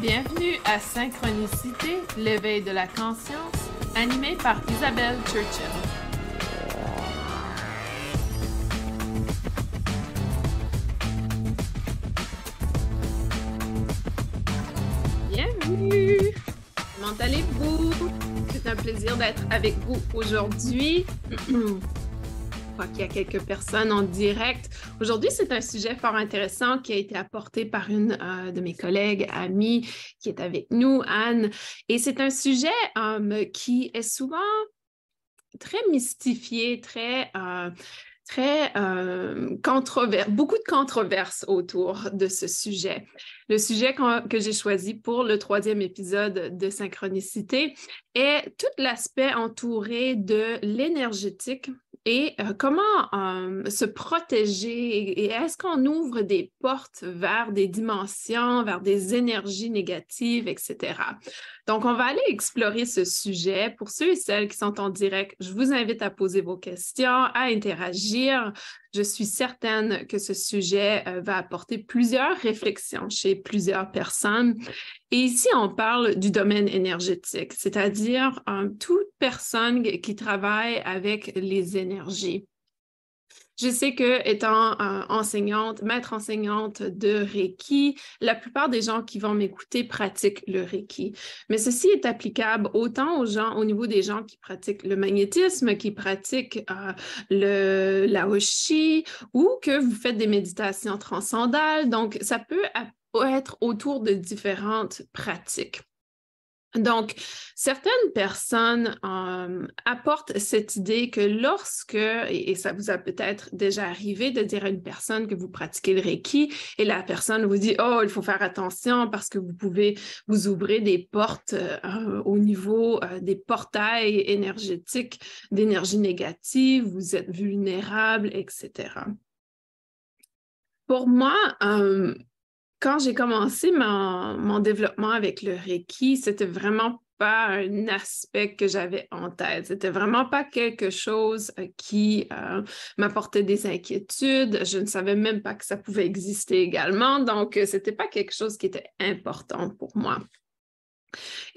Bienvenue à Synchronicité, l'éveil de la conscience, animé par Isabelle Churchill. Bienvenue! Comment allez-vous? C'est un plaisir d'être avec vous aujourd'hui. Je crois qu'il y a quelques personnes en direct. Aujourd'hui, c'est un sujet fort intéressant qui a été apporté par une de mes collègues, amies, qui est avec nous, Anne. Et c'est un sujet qui est souvent très mystifié, très controversé, beaucoup de controverses autour de ce sujet. Le sujet que j'ai choisi pour le 3e épisode de Synchronicité est tout l'aspect entouré de l'énergétique et comment se protéger et est-ce qu'on ouvre des portes vers des dimensions, vers des énergies négatives, etc. Donc, on va aller explorer ce sujet. Pour ceux et celles qui sont en direct, je vous invite à poser vos questions, à interagir. Je suis certaine que ce sujet va apporter plusieurs réflexions chez plusieurs personnes. Et ici, on parle du domaine énergétique, c'est-à-dire toute personne qui travaille avec les énergies. Je sais que étant enseignante, maître enseignante de Reiki, la plupart des gens qui vont m'écouter pratiquent le Reiki. Mais ceci est applicable autant aux gens, au niveau des gens qui pratiquent le magnétisme, qui pratiquent le Laoshi ou que vous faites des méditations transcendales. Donc, ça peut être autour de différentes pratiques. Donc, certaines personnes apportent cette idée que lorsque, et ça vous a peut-être déjà arrivé de dire à une personne que vous pratiquez le Reiki et la personne vous dit « Oh, il faut faire attention parce que vous pouvez vous ouvrir des portes au niveau des portails énergétiques, d'énergie négative, vous êtes vulnérable, etc. » Pour moi, quand j'ai commencé mon développement avec le Reiki, c'était vraiment pas un aspect que j'avais en tête. C'était vraiment pas quelque chose qui m'apportait des inquiétudes. Je ne savais même pas que ça pouvait exister également. Donc, c'était pas quelque chose qui était important pour moi.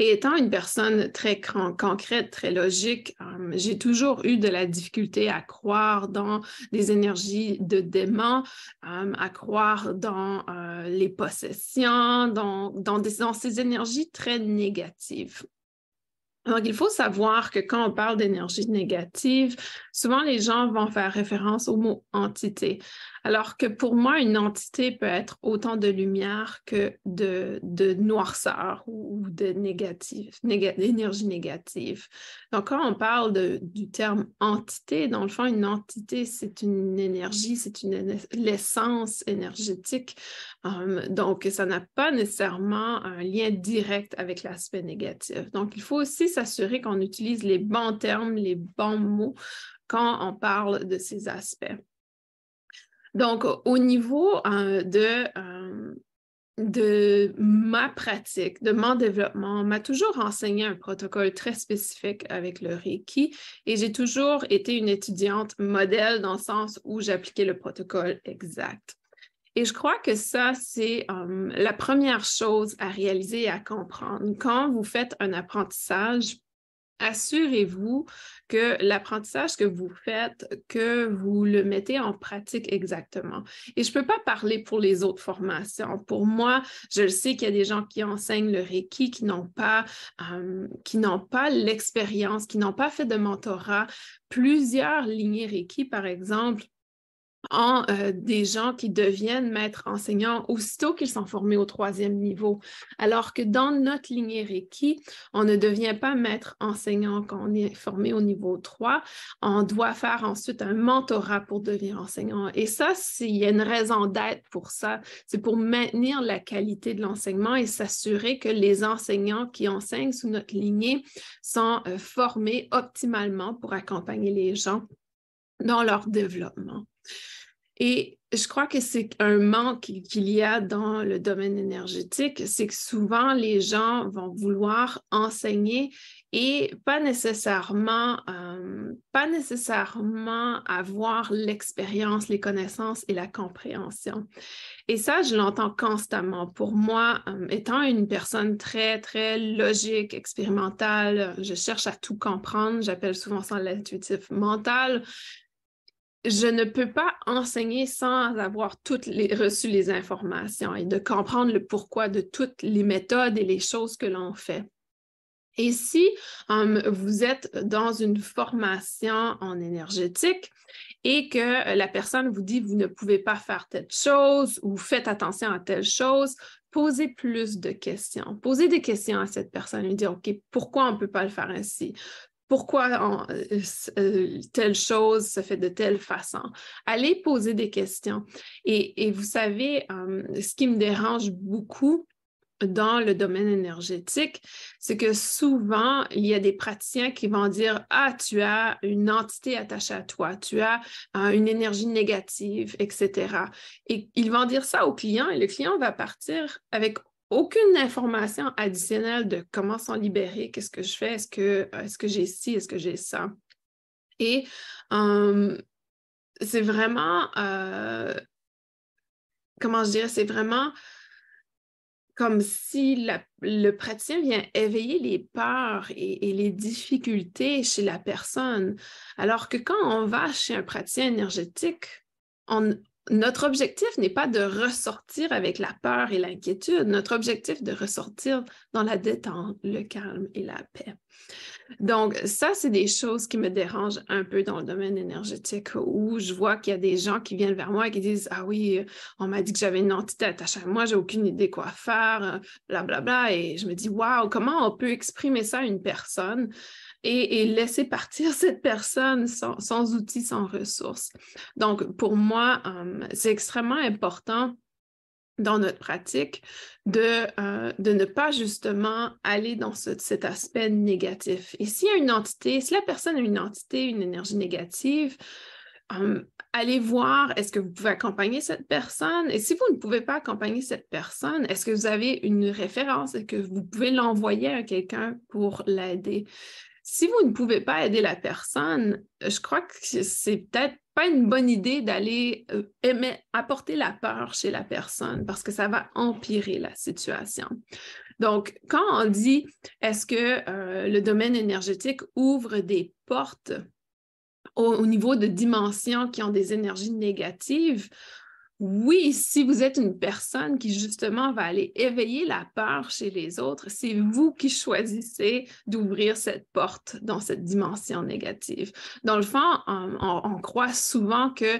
Et étant une personne très concrète, très logique, j'ai toujours eu de la difficulté à croire dans des énergies de démons, à croire dans les possessions, dans ces énergies très négatives. Donc, il faut savoir que quand on parle d'énergie négative, souvent les gens vont faire référence au mot entité. Alors que pour moi, une entité peut être autant de lumière que de noirceur ou d'énergie négative. Donc, quand on parle du terme entité, dans le fond, une entité, c'est une énergie, c'est l'essence énergétique. Donc, ça n'a pas nécessairement un lien direct avec l'aspect négatif. Donc, il faut aussi s'assurer qu'on utilise les bons termes, les bons mots quand on parle de ces aspects. Donc, au niveau de ma pratique, de mon développement, on m'a toujours enseigné un protocole très spécifique avec le Reiki et j'ai toujours été une étudiante modèle dans le sens où j'appliquais le protocole exact. Et je crois que ça, c'est la première chose à réaliser et à comprendre. Quand vous faites un apprentissage, assurez-vous que l'apprentissage que vous faites, que vous le mettez en pratique exactement. Et je ne peux pas parler pour les autres formations. Pour moi, je le sais qu'il y a des gens qui enseignent le Reiki qui n'ont pas l'expérience, qui n'ont pas fait de mentorat. Plusieurs lignées Reiki, par exemple, en des gens qui deviennent maîtres enseignants aussitôt qu'ils sont formés au 3e niveau. Alors que dans notre lignée Reiki, on ne devient pas maître enseignant quand on est formé au niveau 3. On doit faire ensuite un mentorat pour devenir enseignant. Et ça, il y a une raison d'être pour ça. C'est pour maintenir la qualité de l'enseignement et s'assurer que les enseignants qui enseignent sous notre lignée sont formés optimalement pour accompagner les gens dans leur développement. Et je crois que c'est un manque qu'il y a dans le domaine énergétique, c'est que souvent les gens vont vouloir enseigner et pas nécessairement avoir l'expérience, les connaissances et la compréhension. Et ça, je l'entends constamment. Pour moi, étant une personne très, très logique, expérimentale, je cherche à tout comprendre, j'appelle souvent ça l'intuitif mental. Je ne peux pas enseigner sans avoir reçu les informations et de comprendre le pourquoi de toutes les méthodes et les choses que l'on fait. Et si vous êtes dans une formation en énergétique et que la personne vous dit vous ne pouvez pas faire telle chose ou faites attention à telle chose, posez plus de questions. Posez des questions à cette personne, lui dire OK, pourquoi on ne peut pas le faire ainsi? Pourquoi telle chose se fait de telle façon? Allez poser des questions. Et vous savez, ce qui me dérange beaucoup dans le domaine énergétique, c'est que souvent, il y a des praticiens qui vont dire « Ah, tu as une entité attachée à toi, tu as une énergie négative, etc. » Et ils vont dire ça au client et le client va partir avec aucune information additionnelle de comment s'en libérer, qu'est-ce que je fais, est-ce que j'ai ci, est-ce que j'ai ça. Et c'est vraiment, comment je dirais, c'est vraiment comme si le praticien vient éveiller les peurs et les difficultés chez la personne. Alors que quand on va chez un praticien énergétique, notre objectif n'est pas de ressortir avec la peur et l'inquiétude. Notre objectif est de ressortir dans la détente, le calme et la paix. Donc, ça, c'est des choses qui me dérangent un peu dans le domaine énergétique où je vois qu'il y a des gens qui viennent vers moi et qui disent « Ah oui, on m'a dit que j'avais une entité attachée à moi, j'ai aucune idée quoi faire, blablabla. » Et je me dis « Wow, comment on peut exprimer ça à une personne et laisser partir cette personne sans outils, sans ressources. » Donc, pour moi, c'est extrêmement important dans notre pratique de ne pas justement aller dans cet aspect négatif. Et s'il y a une entité, si la personne a une entité, une énergie négative, allez voir, est-ce que vous pouvez accompagner cette personne? Et si vous ne pouvez pas accompagner cette personne, est-ce que vous avez une référence? Est-ce que vous pouvez l'envoyer à quelqu'un pour l'aider? Si vous ne pouvez pas aider la personne, je crois que c'est peut-être pas une bonne idée d'aller apporter la peur chez la personne parce que ça va empirer la situation. Donc, quand on dit est-ce que le domaine énergétique ouvre des portes au niveau de dimensions qui ont des énergies négatives, oui, si vous êtes une personne qui justement va aller éveiller la peur chez les autres, c'est vous qui choisissez d'ouvrir cette porte dans cette dimension négative. Dans le fond, on croit souvent que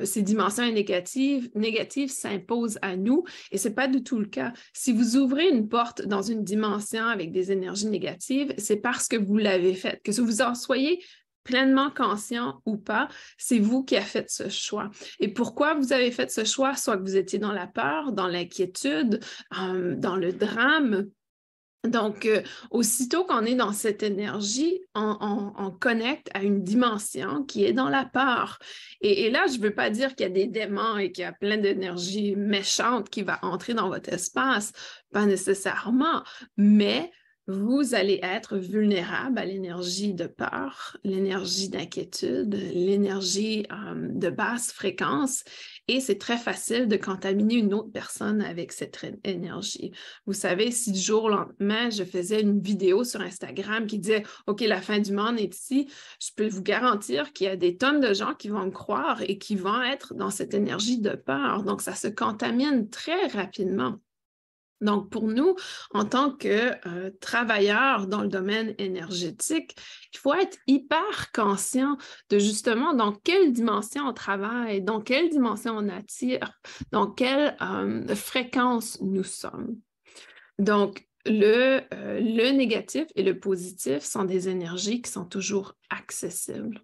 ces dimensions négatives s'imposent à nous et ce n'est pas du tout le cas. Si vous ouvrez une porte dans une dimension avec des énergies négatives, c'est parce que vous l'avez faite, que vous en soyez pleinement conscient ou pas, c'est vous qui avez fait ce choix. Et pourquoi vous avez fait ce choix? Soit que vous étiez dans la peur, dans l'inquiétude, dans le drame. Donc, aussitôt qu'on est dans cette énergie, on connecte à une dimension qui est dans la peur. Et là, je ne veux pas dire qu'il y a des démons et qu'il y a plein d'énergie méchante qui va entrer dans votre espace, pas nécessairement, mais vous allez être vulnérable à l'énergie de peur, l'énergie d'inquiétude, l'énergie de basse fréquence et c'est très facile de contaminer une autre personne avec cette énergie. Vous savez, si du jour au lendemain, je faisais une vidéo sur Instagram qui disait « OK, la fin du monde est ici », je peux vous garantir qu'il y a des tonnes de gens qui vont me croire et qui vont être dans cette énergie de peur. Donc, ça se contamine très rapidement. Donc, pour nous, en tant que travailleurs dans le domaine énergétique, il faut être hyper conscient de justement dans quelle dimension on travaille, dans quelle dimension on attire, dans quelle fréquence nous sommes. Donc, le négatif et le positif sont des énergies qui sont toujours accessibles.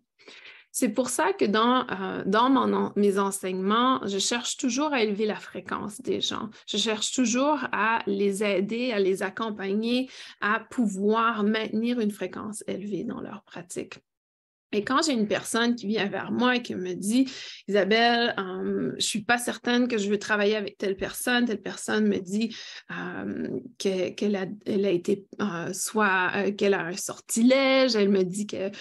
C'est pour ça que dans mes enseignements, je cherche toujours à élever la fréquence des gens. Je cherche toujours à les aider, à les accompagner, à pouvoir maintenir une fréquence élevée dans leur pratique. Et quand j'ai une personne qui vient vers moi et qui me dit « Isabelle, je ne suis pas certaine que je veux travailler avec telle personne me dit qu'elle a été soit qu'elle a un sortilège, elle me dit qu'elle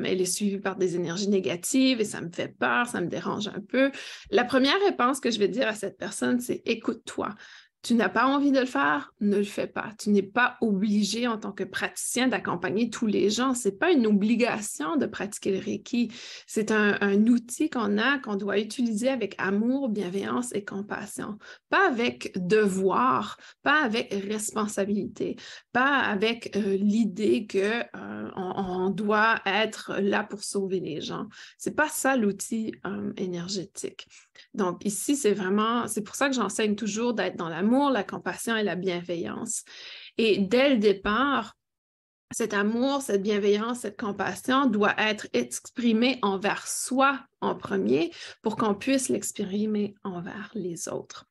est suivie par des énergies négatives et ça me fait peur, ça me dérange un peu. » La première réponse que je vais dire à cette personne, c'est « Écoute-toi. Tu n'as pas envie de le faire, ne le fais pas. Tu n'es pas obligé en tant que praticien d'accompagner tous les gens. Ce n'est pas une obligation de pratiquer le Reiki. C'est un outil qu'on doit utiliser avec amour, bienveillance et compassion. Pas avec devoir, pas avec responsabilité, pas avec l'idée qu'on doit être là pour sauver les gens. Ce n'est pas ça l'outil énergétique. Donc ici, c'est pour ça que j'enseigne toujours d'être dans l'amour, la compassion et la bienveillance. Et dès le départ, cet amour, cette bienveillance, cette compassion doit être exprimée envers soi en premier pour qu'on puisse l'exprimer envers les autres.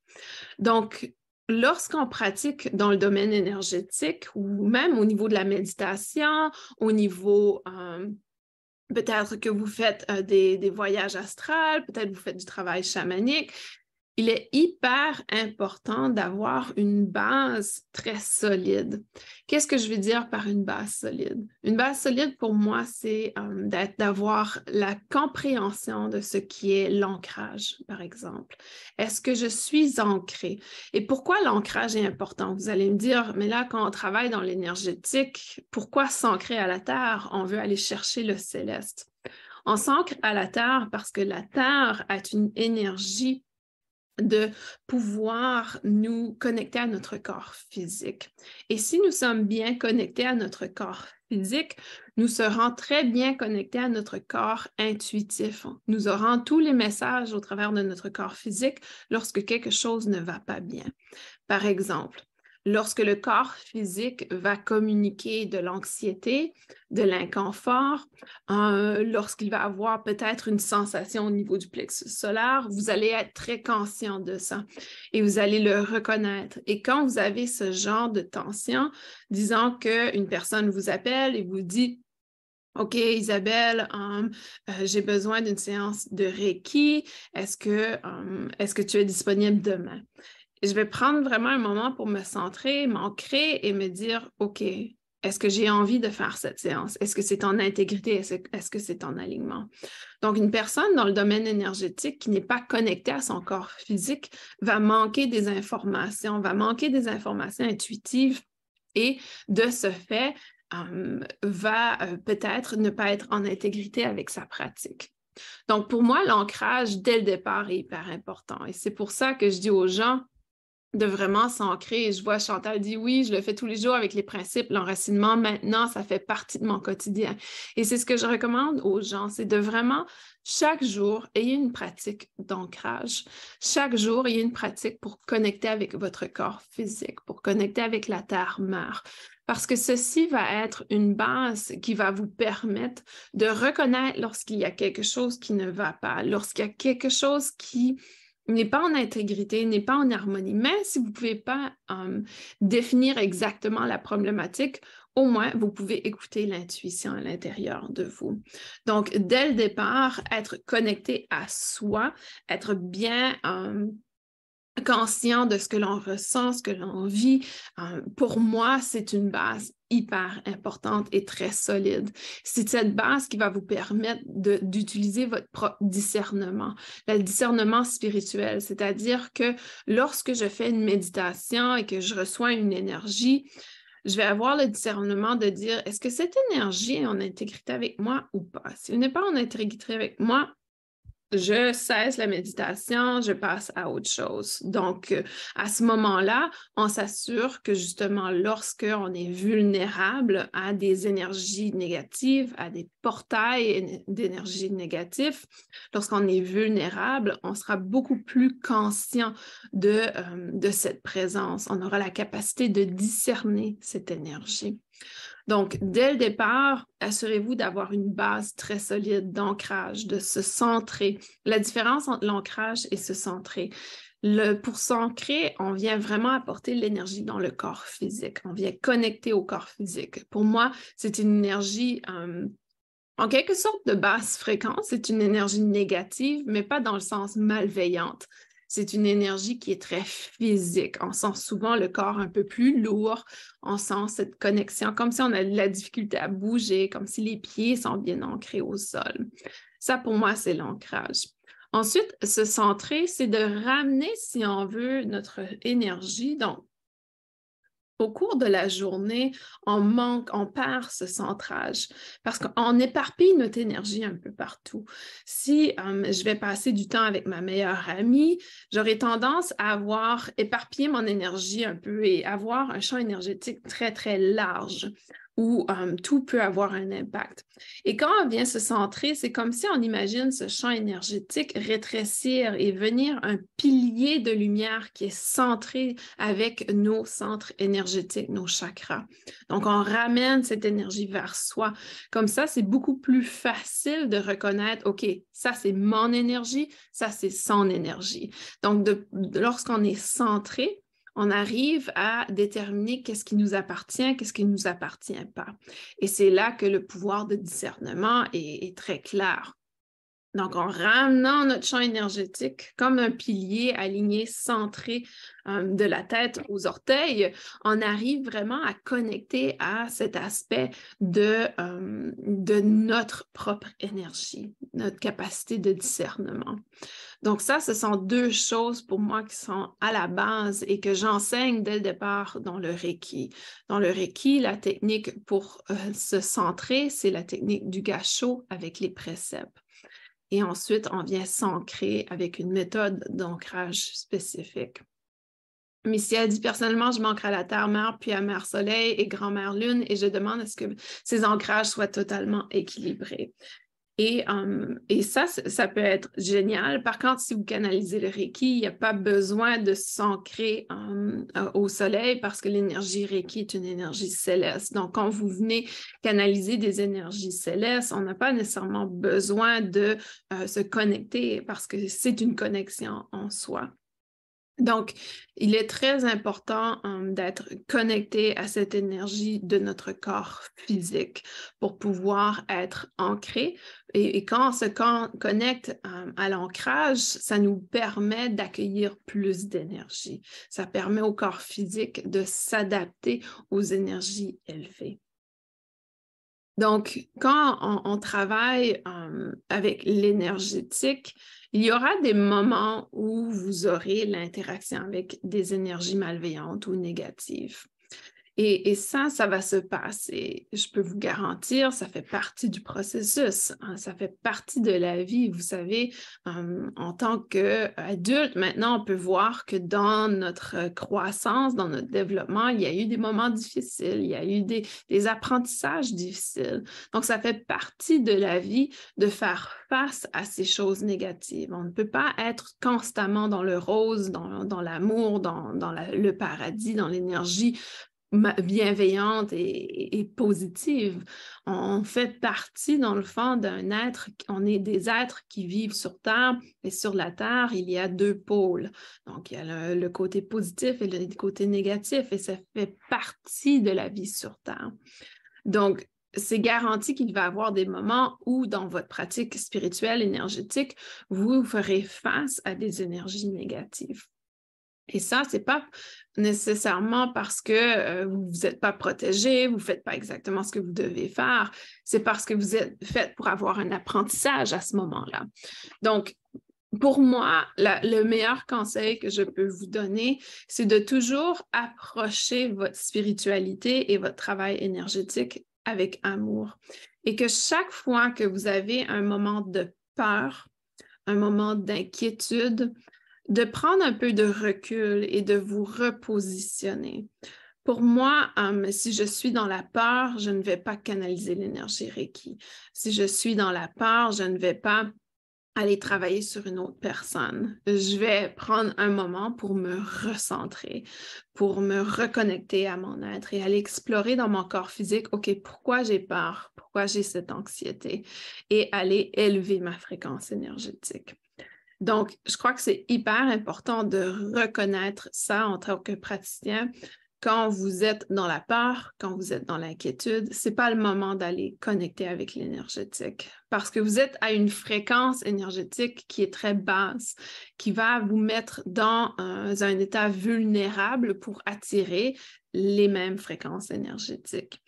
Donc, lorsqu'on pratique dans le domaine énergétique ou même au niveau de la méditation, au niveau peut-être que vous faites des voyages astrales, peut-être vous faites du travail chamanique. Il est hyper important d'avoir une base très solide. Qu'est-ce que je veux dire par une base solide? Une base solide, pour moi, c'est d'avoir la compréhension de ce qui est l'ancrage, par exemple. Est-ce que je suis ancrée? Et pourquoi l'ancrage est important? Vous allez me dire, mais là, quand on travaille dans l'énergétique, pourquoi s'ancrer à la Terre? On veut aller chercher le céleste. On s'ancre à la Terre parce que la Terre a une énergie de pouvoir nous connecter à notre corps physique. Et si nous sommes bien connectés à notre corps physique, nous serons très bien connectés à notre corps intuitif. Nous aurons tous les messages au travers de notre corps physique lorsque quelque chose ne va pas bien. Par exemple, lorsque le corps physique va communiquer de l'anxiété, de l'inconfort, lorsqu'il va avoir peut-être une sensation au niveau du plexus solaire, vous allez être très conscient de ça et vous allez le reconnaître. Et quand vous avez ce genre de tension, disons qu'une personne vous appelle et vous dit OK, Isabelle, j'ai besoin d'une séance de Reiki. Est-ce que tu es disponible demain? Je vais prendre vraiment un moment pour me centrer, m'ancrer et me dire, OK, est-ce que j'ai envie de faire cette séance? Est-ce que c'est en intégrité? Est-ce que c'est en alignement? Donc, une personne dans le domaine énergétique qui n'est pas connectée à son corps physique va manquer des informations intuitives et de ce fait, va peut-être ne pas être en intégrité avec sa pratique. Donc, pour moi, l'ancrage dès le départ est hyper important et c'est pour ça que je dis aux gens, de vraiment s'ancrer. Et je vois Chantal dit oui, je le fais tous les jours avec les principes, l'enracinement. Maintenant, ça fait partie de mon quotidien. Et c'est ce que je recommande aux gens, c'est de vraiment, chaque jour, ayez une pratique d'ancrage. Chaque jour, ayez une pratique pour connecter avec votre corps physique, pour connecter avec la terre-mère. Parce que ceci va être une base qui va vous permettre de reconnaître lorsqu'il y a quelque chose qui ne va pas, lorsqu'il y a quelque chose qui n'est pas en intégrité, n'est pas en harmonie. Mais si vous ne pouvez pas définir exactement la problématique, au moins, vous pouvez écouter l'intuition à l'intérieur de vous. Donc, dès le départ, être connecté à soi, être bien conscient de ce que l'on ressent, ce que l'on vit, pour moi, c'est une base hyper importante et très solide. C'est cette base qui va vous permettre d'utiliser votre propre discernement, le discernement spirituel, c'est-à-dire que lorsque je fais une méditation et que je reçois une énergie, je vais avoir le discernement de dire, est-ce que cette énergie est en intégrité avec moi ou pas? Si elle n'est pas en intégrité avec moi, je cesse la méditation, je passe à autre chose. Donc, à ce moment-là, on s'assure que justement, lorsqu'on est vulnérable à des énergies négatives, à des portails d'énergie négative, lorsqu'on est vulnérable, on sera beaucoup plus conscient de cette présence. On aura la capacité de discerner cette énergie. Donc, dès le départ, assurez-vous d'avoir une base très solide d'ancrage, de se centrer. La différence entre l'ancrage et se centrer. Pour s'ancrer, on vient vraiment apporter l'énergie dans le corps physique. On vient connecter au corps physique. Pour moi, c'est une énergie En quelque sorte, de basse fréquence, c'est une énergie négative, mais pas dans le sens malveillante. C'est une énergie qui est très physique. On sent souvent le corps un peu plus lourd. On sent cette connexion, comme si on a de la difficulté à bouger, comme si les pieds sont bien ancrés au sol. Ça, pour moi, c'est l'ancrage. Ensuite, se centrer, c'est de ramener, si on veut, notre énergie. Donc, au cours de la journée, on perd ce centrage parce qu'on éparpille notre énergie un peu partout. Si je vais passer du temps avec ma meilleure amie, j'aurai tendance à avoir éparpillé mon énergie un peu et avoir un champ énergétique très, très large où tout peut avoir un impact. Et quand on vient se centrer, c'est comme si on imagine ce champ énergétique rétrécir et venir un pilier de lumière qui est centré avec nos centres énergétiques, nos chakras. Donc, on ramène cette énergie vers soi. Comme ça, c'est beaucoup plus facile de reconnaître, OK, ça, c'est mon énergie, ça, c'est son énergie. Donc, lorsqu'on est centré, on arrive à déterminer qu'est-ce qui nous appartient, qu'est-ce qui ne nous appartient pas. Et c'est là que le pouvoir de discernement est très clair. Donc, en ramenant notre champ énergétique comme un pilier aligné, centré de la tête aux orteils, on arrive vraiment à connecter à cet aspect de notre propre énergie, notre capacité de discernement. Donc ça, ce sont deux choses pour moi qui sont à la base et que j'enseigne dès le départ dans le Reiki. Dans le Reiki, la technique pour se centrer, c'est la technique du gassho avec les préceptes. Et ensuite, on vient s'ancrer avec une méthode d'ancrage spécifique. Missy a dit personnellement, je m'ancre à la Terre-Mère, puis à Mère-Soleil et Grand-Mère Lune, et je demande à ce que ces ancrages soient totalement équilibrés. Et ça peut être génial. Par contre, si vous canalisez le Reiki, il n'y a pas besoin de s'ancrer au soleil parce que l'énergie Reiki est une énergie céleste. Donc, quand vous venez canaliser des énergies célestes, on n'a pas nécessairement besoin de se connecter parce que c'est une connexion en soi. Donc, il est très important d'être connecté à cette énergie de notre corps physique pour pouvoir être ancré. Et quand on se connecte à l'ancrage, ça nous permet d'accueillir plus d'énergie. Ça permet au corps physique de s'adapter aux énergies élevées. Donc, quand on travaille avec l'énergétique, il y aura des moments où vous aurez l'interaction avec des énergies malveillantes ou négatives. Et ça va se passer. Je peux vous garantir, ça fait partie du processus, hein, ça fait partie de la vie. Vous savez, en tant qu'adulte, maintenant, on peut voir que dans notre croissance, dans notre développement, il y a eu des moments difficiles, il y a eu des apprentissages difficiles. Donc, ça fait partie de la vie de faire face à ces choses négatives. On ne peut pas être constamment dans le rose, dans l'amour, dans le paradis, dans l'énergie bienveillante et positive. On fait partie, dans le fond, d'un être, on est des êtres qui vivent sur Terre, et sur la Terre, il y a deux pôles. Donc, il y a le côté positif et le côté négatif, et ça fait partie de la vie sur Terre. Donc, c'est garanti qu'il va y avoir des moments où, dans votre pratique spirituelle, énergétique, vous ferez face à des énergies négatives. Et ça, ce n'est pas nécessairement parce que vous n'êtes pas protégé, vous ne faites pas exactement ce que vous devez faire. C'est parce que vous êtes fait pour avoir un apprentissage à ce moment-là. Donc, pour moi, le meilleur conseil que je peux vous donner, c'est de toujours approcher votre spiritualité et votre travail énergétique avec amour. Et que chaque fois que vous avez un moment de peur, un moment d'inquiétude, de prendre un peu de recul et de vous repositionner. Pour moi, si je suis dans la peur, je ne vais pas canaliser l'énergie Reiki. Si je suis dans la peur, je ne vais pas aller travailler sur une autre personne. Je vais prendre un moment pour me recentrer, pour me reconnecter à mon être et aller explorer dans mon corps physique, OK, pourquoi j'ai peur? Pourquoi j'ai cette anxiété? Et aller élever ma fréquence énergétique. Donc, je crois que c'est hyper important de reconnaître ça en tant que praticien quand vous êtes dans la peur, quand vous êtes dans l'inquiétude, ce n'est pas le moment d'aller connecter avec l'énergétique parce que vous êtes à une fréquence énergétique qui est très basse, qui va vous mettre dans un état vulnérable pour attirer les mêmes fréquences énergétiques.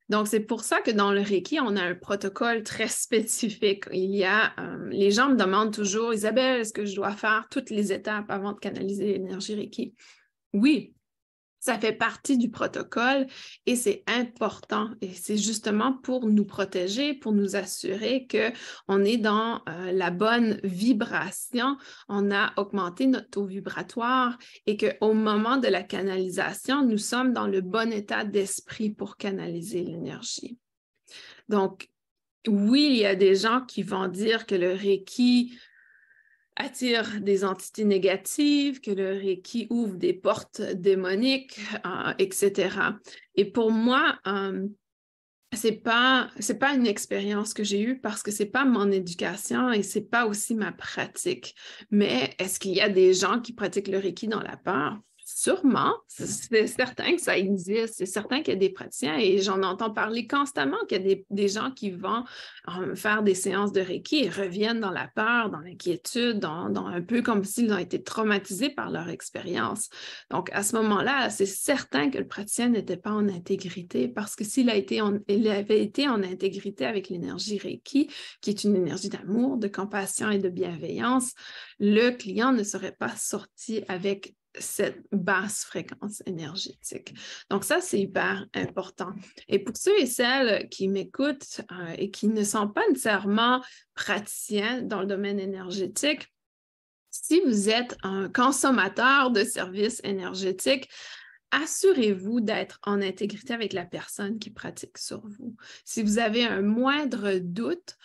Donc, c'est pour ça que dans le Reiki, on a un protocole très spécifique. Les gens me demandent toujours, Isabelle, est-ce que je dois faire toutes les étapes avant de canaliser l'énergie Reiki? Oui, ça fait partie du protocole et c'est important. Et c'est justement pour nous protéger, pour nous assurer qu'on est dans la bonne vibration, on a augmenté notre taux vibratoire et qu'au moment de la canalisation, nous sommes dans le bon état d'esprit pour canaliser l'énergie. Donc, oui, il y a des gens qui vont dire que le Reiki attire des entités négatives, que le Reiki ouvre des portes démoniques, etc. Et pour moi, c'est pas une expérience que j'ai eue parce que c'est pas mon éducation et c'est pas aussi ma pratique. Mais est-ce qu'il y a des gens qui pratiquent le Reiki dans la peur? Sûrement, c'est certain que ça existe, c'est certain qu'il y a des praticiens et j'en entends parler constamment qu'il y a des gens qui vont faire des séances de Reiki et reviennent dans la peur, dans l'inquiétude, dans un peu comme s'ils ont été traumatisés par leur expérience. Donc, à ce moment-là, c'est certain que le praticien n'était pas en intégrité parce que s'il avait été en intégrité avec l'énergie Reiki, qui est une énergie d'amour, de compassion et de bienveillance, le client ne serait pas sorti avec cette basse fréquence énergétique. Donc ça, c'est hyper important. Et pour ceux et celles qui m'écoutent et qui ne sont pas nécessairement praticiens dans le domaine énergétique, si vous êtes un consommateur de services énergétiques, assurez-vous d'être en intégrité avec la personne qui pratique sur vous. Si vous avez un moindre doute,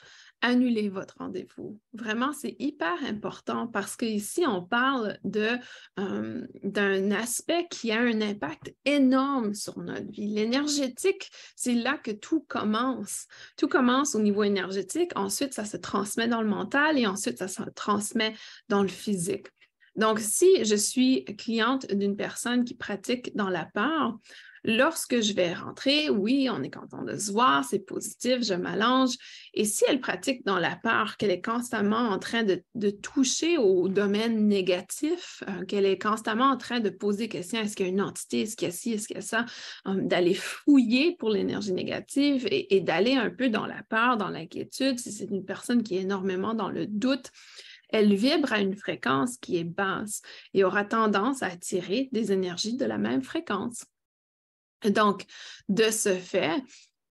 annulez votre rendez-vous. Vraiment, c'est hyper important parce qu'ici, on parle d'un aspect qui a un impact énorme sur notre vie. L'énergétique, c'est là que tout commence. Tout commence au niveau énergétique, ensuite, ça se transmet dans le mental et ensuite, ça se transmet dans le physique. Donc, si je suis cliente d'une personne qui pratique dans la peur, lorsque je vais rentrer, oui, on est content de se voir, c'est positif, je m'allonge. Et si elle pratique dans la peur, qu'elle est constamment en train de toucher au domaine négatif, qu'elle est constamment en train de poser des questions, est-ce qu'il y a une entité, est-ce qu'il y a ci, est-ce qu'il y a ça, d'aller fouiller pour l'énergie négative et d'aller un peu dans la peur, dans l'inquiétude, si c'est une personne qui est énormément dans le doute, elle vibre à une fréquence qui est basse et aura tendance à attirer des énergies de la même fréquence. Donc, de ce fait,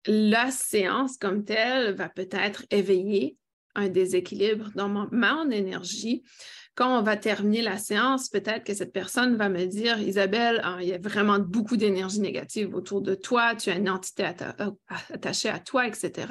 la séance comme telle va peut-être éveiller un déséquilibre dans mon énergie. Quand on va terminer la séance, peut-être que cette personne va me dire, Isabelle, il y a vraiment beaucoup d'énergie négative autour de toi, tu as une entité attachée à toi, etc.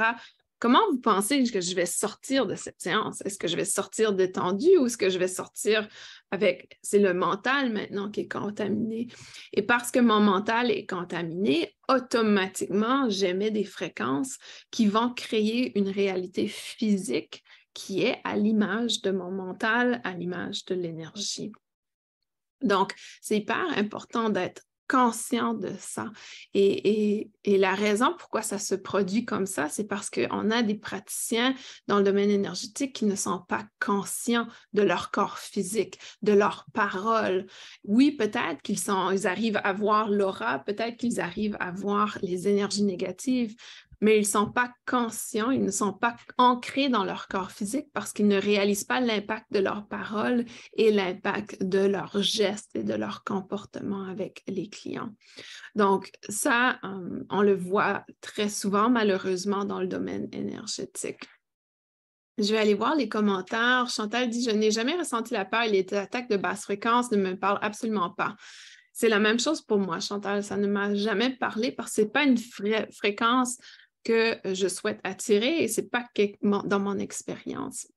Comment vous pensez que je vais sortir de cette séance? Est-ce que je vais sortir détendue ou est-ce que je vais sortir avec... C'est le mental maintenant qui est contaminé. Et parce que mon mental est contaminé, automatiquement, j'émets des fréquences qui vont créer une réalité physique qui est à l'image de mon mental, à l'image de l'énergie. Donc, c'est hyper important d'être conscient de ça. Et la raison pourquoi ça se produit comme ça, c'est parce qu'on a des praticiens dans le domaine énergétique qui ne sont pas conscients de leur corps physique, de leurs paroles. Oui, peut-être ils arrivent à voir l'aura, peut-être qu'ils arrivent à voir les énergies négatives, mais ils ne sont pas conscients, ils ne sont pas ancrés dans leur corps physique parce qu'ils ne réalisent pas l'impact de leurs paroles et l'impact de leurs gestes et de leur comportement avec les clients. Donc, ça, on le voit très souvent, malheureusement, dans le domaine énergétique. Je vais aller voir les commentaires. Chantal dit « Je n'ai jamais ressenti la peur et les attaques de basse fréquence ne me parlent absolument pas. » C'est la même chose pour moi, Chantal. Ça ne m'a jamais parlé parce que ce n'est pas une fréquence que je souhaite attirer et ce n'est pas dans mon expérience.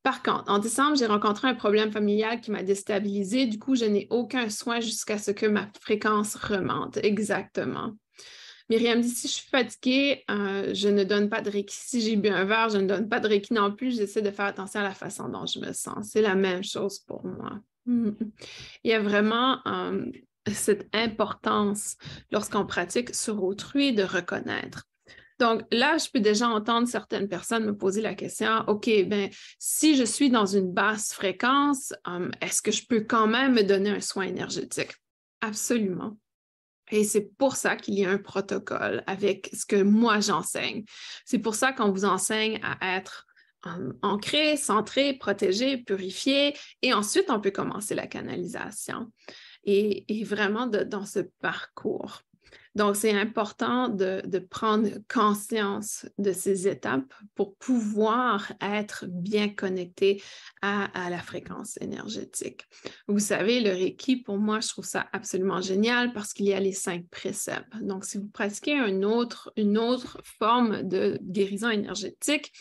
Par contre, en décembre, j'ai rencontré un problème familial qui m'a déstabilisée. Du coup, je n'ai aucun soin jusqu'à ce que ma fréquence remonte. Exactement. Myriam dit, si je suis fatiguée, je ne donne pas de Reiki. Si j'ai bu un verre, je ne donne pas de Reiki non plus. J'essaie de faire attention à la façon dont je me sens. C'est la même chose pour moi. Il y a vraiment cette importance lorsqu'on pratique sur autrui de reconnaître. Donc là, je peux déjà entendre certaines personnes me poser la question, OK, ben si je suis dans une basse fréquence, est-ce que je peux quand même me donner un soin énergétique? Absolument. Et c'est pour ça qu'il y a un protocole avec ce que moi j'enseigne. C'est pour ça qu'on vous enseigne à être ancré, centré, protégé, purifié, et ensuite on peut commencer la canalisation. Et vraiment dans ce parcours. Donc, c'est important de prendre conscience de ces étapes pour pouvoir être bien connecté à la fréquence énergétique. Vous savez, le Reiki, pour moi, je trouve ça absolument génial parce qu'il y a les 5 préceptes. Donc, si vous pratiquez une autre forme de guérison énergétique,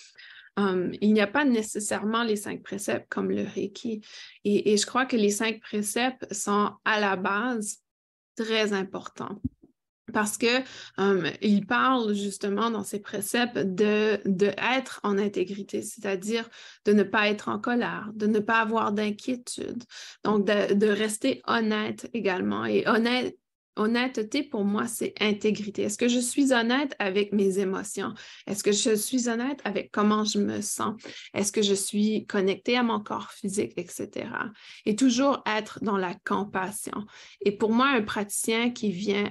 il n'y a pas nécessairement les 5 préceptes comme le Reiki. Et je crois que les 5 préceptes sont à la base très importants. Parce que il parle justement dans ses préceptes de être en intégrité, c'est-à-dire de ne pas être en colère, de ne pas avoir d'inquiétude, donc de rester honnête également. Et honnêteté, pour moi, c'est intégrité. Est-ce que je suis honnête avec mes émotions? Est-ce que je suis honnête avec comment je me sens? Est-ce que je suis connectée à mon corps physique, etc. Et toujours être dans la compassion. Et pour moi, un praticien qui vient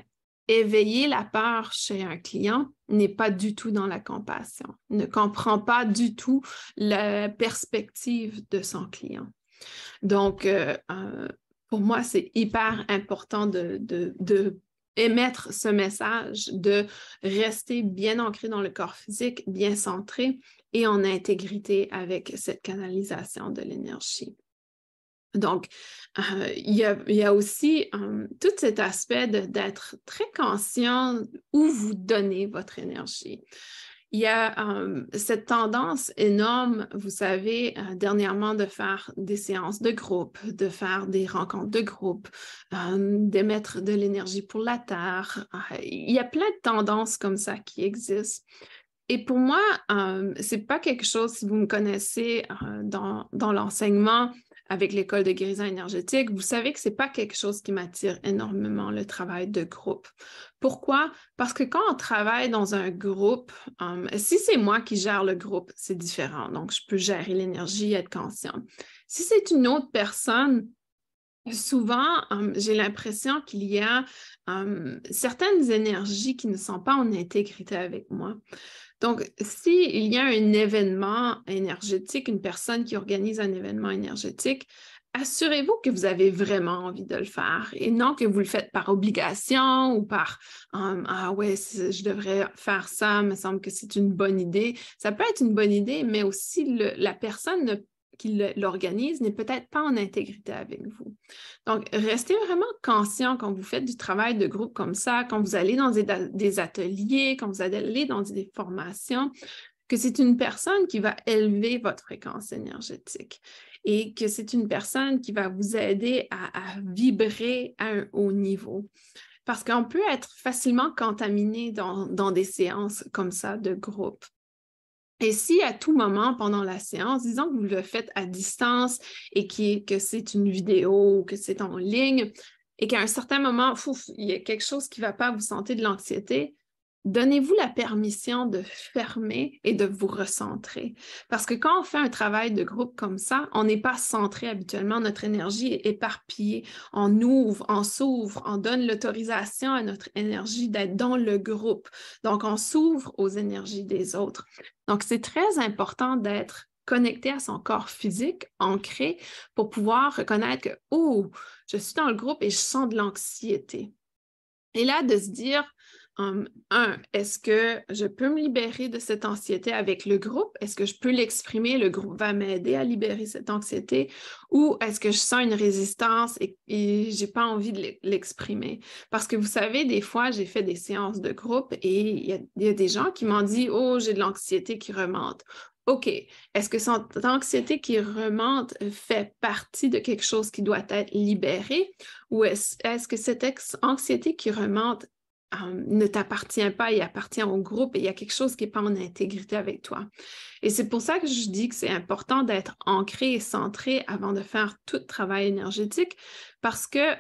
éveiller la peur chez un client n'est pas du tout dans la compassion, ne comprend pas du tout la perspective de son client. Donc, pour moi, c'est hyper important de émettre ce message, de rester bien ancré dans le corps physique, bien centré et en intégrité avec cette canalisation de l'énergie. Donc, il y a aussi tout cet aspect d'être très conscient où vous donnez votre énergie. Il y a cette tendance énorme, vous savez, dernièrement de faire des séances de groupe, de faire des rencontres de groupe, d'émettre de l'énergie pour la Terre. Il y a plein de tendances comme ça qui existent. Et pour moi, c'est pas quelque chose, si vous me connaissez dans l'enseignement avec l'école de guérison énergétique, vous savez que c'est pas quelque chose qui m'attire énormément, le travail de groupe. Pourquoi? Parce que quand on travaille dans un groupe, si c'est moi qui gère le groupe, c'est différent. Donc, je peux gérer l'énergie, être conscient. Si c'est une autre personne, souvent, j'ai l'impression qu'il y a certaines énergies qui ne sont pas en intégrité avec moi. Donc, s'il y a un événement énergétique, une personne qui organise un événement énergétique, assurez-vous que vous avez vraiment envie de le faire et non que vous le faites par obligation ou par ah ouais, je devrais faire ça, il me semble que c'est une bonne idée. Ça peut être une bonne idée, mais aussi la personne qui l'organise n'est peut-être pas en intégrité avec vous. Donc, restez vraiment conscient quand vous faites du travail de groupe comme ça, quand vous allez dans des ateliers, quand vous allez dans des formations, que c'est une personne qui va élever votre fréquence énergétique et que c'est une personne qui va vous aider à vibrer à un haut niveau. Parce qu'on peut être facilement contaminé dans des séances comme ça de groupe. Et si à tout moment pendant la séance, disons que vous le faites à distance et que c'est une vidéo ou que c'est en ligne et qu'à un certain moment, il y a quelque chose qui ne va pas, vous sentez de l'anxiété, donnez-vous la permission de fermer et de vous recentrer. Parce que quand on fait un travail de groupe comme ça, on n'est pas centré habituellement, notre énergie est éparpillée. On ouvre, on s'ouvre, on donne l'autorisation à notre énergie d'être dans le groupe. Donc, on s'ouvre aux énergies des autres. Donc, c'est très important d'être connecté à son corps physique, ancré, pour pouvoir reconnaître que, oh, je suis dans le groupe et je sens de l'anxiété. Et là, de se dire, est-ce que je peux me libérer de cette anxiété avec le groupe? Est-ce que je peux l'exprimer? Le groupe va m'aider à libérer cette anxiété? Ou est-ce que je sens une résistance et je n'ai pas envie de l'exprimer? Parce que vous savez, des fois, j'ai fait des séances de groupe et il y a des gens qui m'ont dit, oh, j'ai de l'anxiété qui remonte. OK, est-ce que cette anxiété qui remonte fait partie de quelque chose qui doit être libéré ou est-ce que cette anxiété qui remonte ne t'appartient pas, il appartient au groupe et il y a quelque chose qui n'est pas en intégrité avec toi. Et c'est pour ça que je dis que c'est important d'être ancré et centré avant de faire tout travail énergétique parce que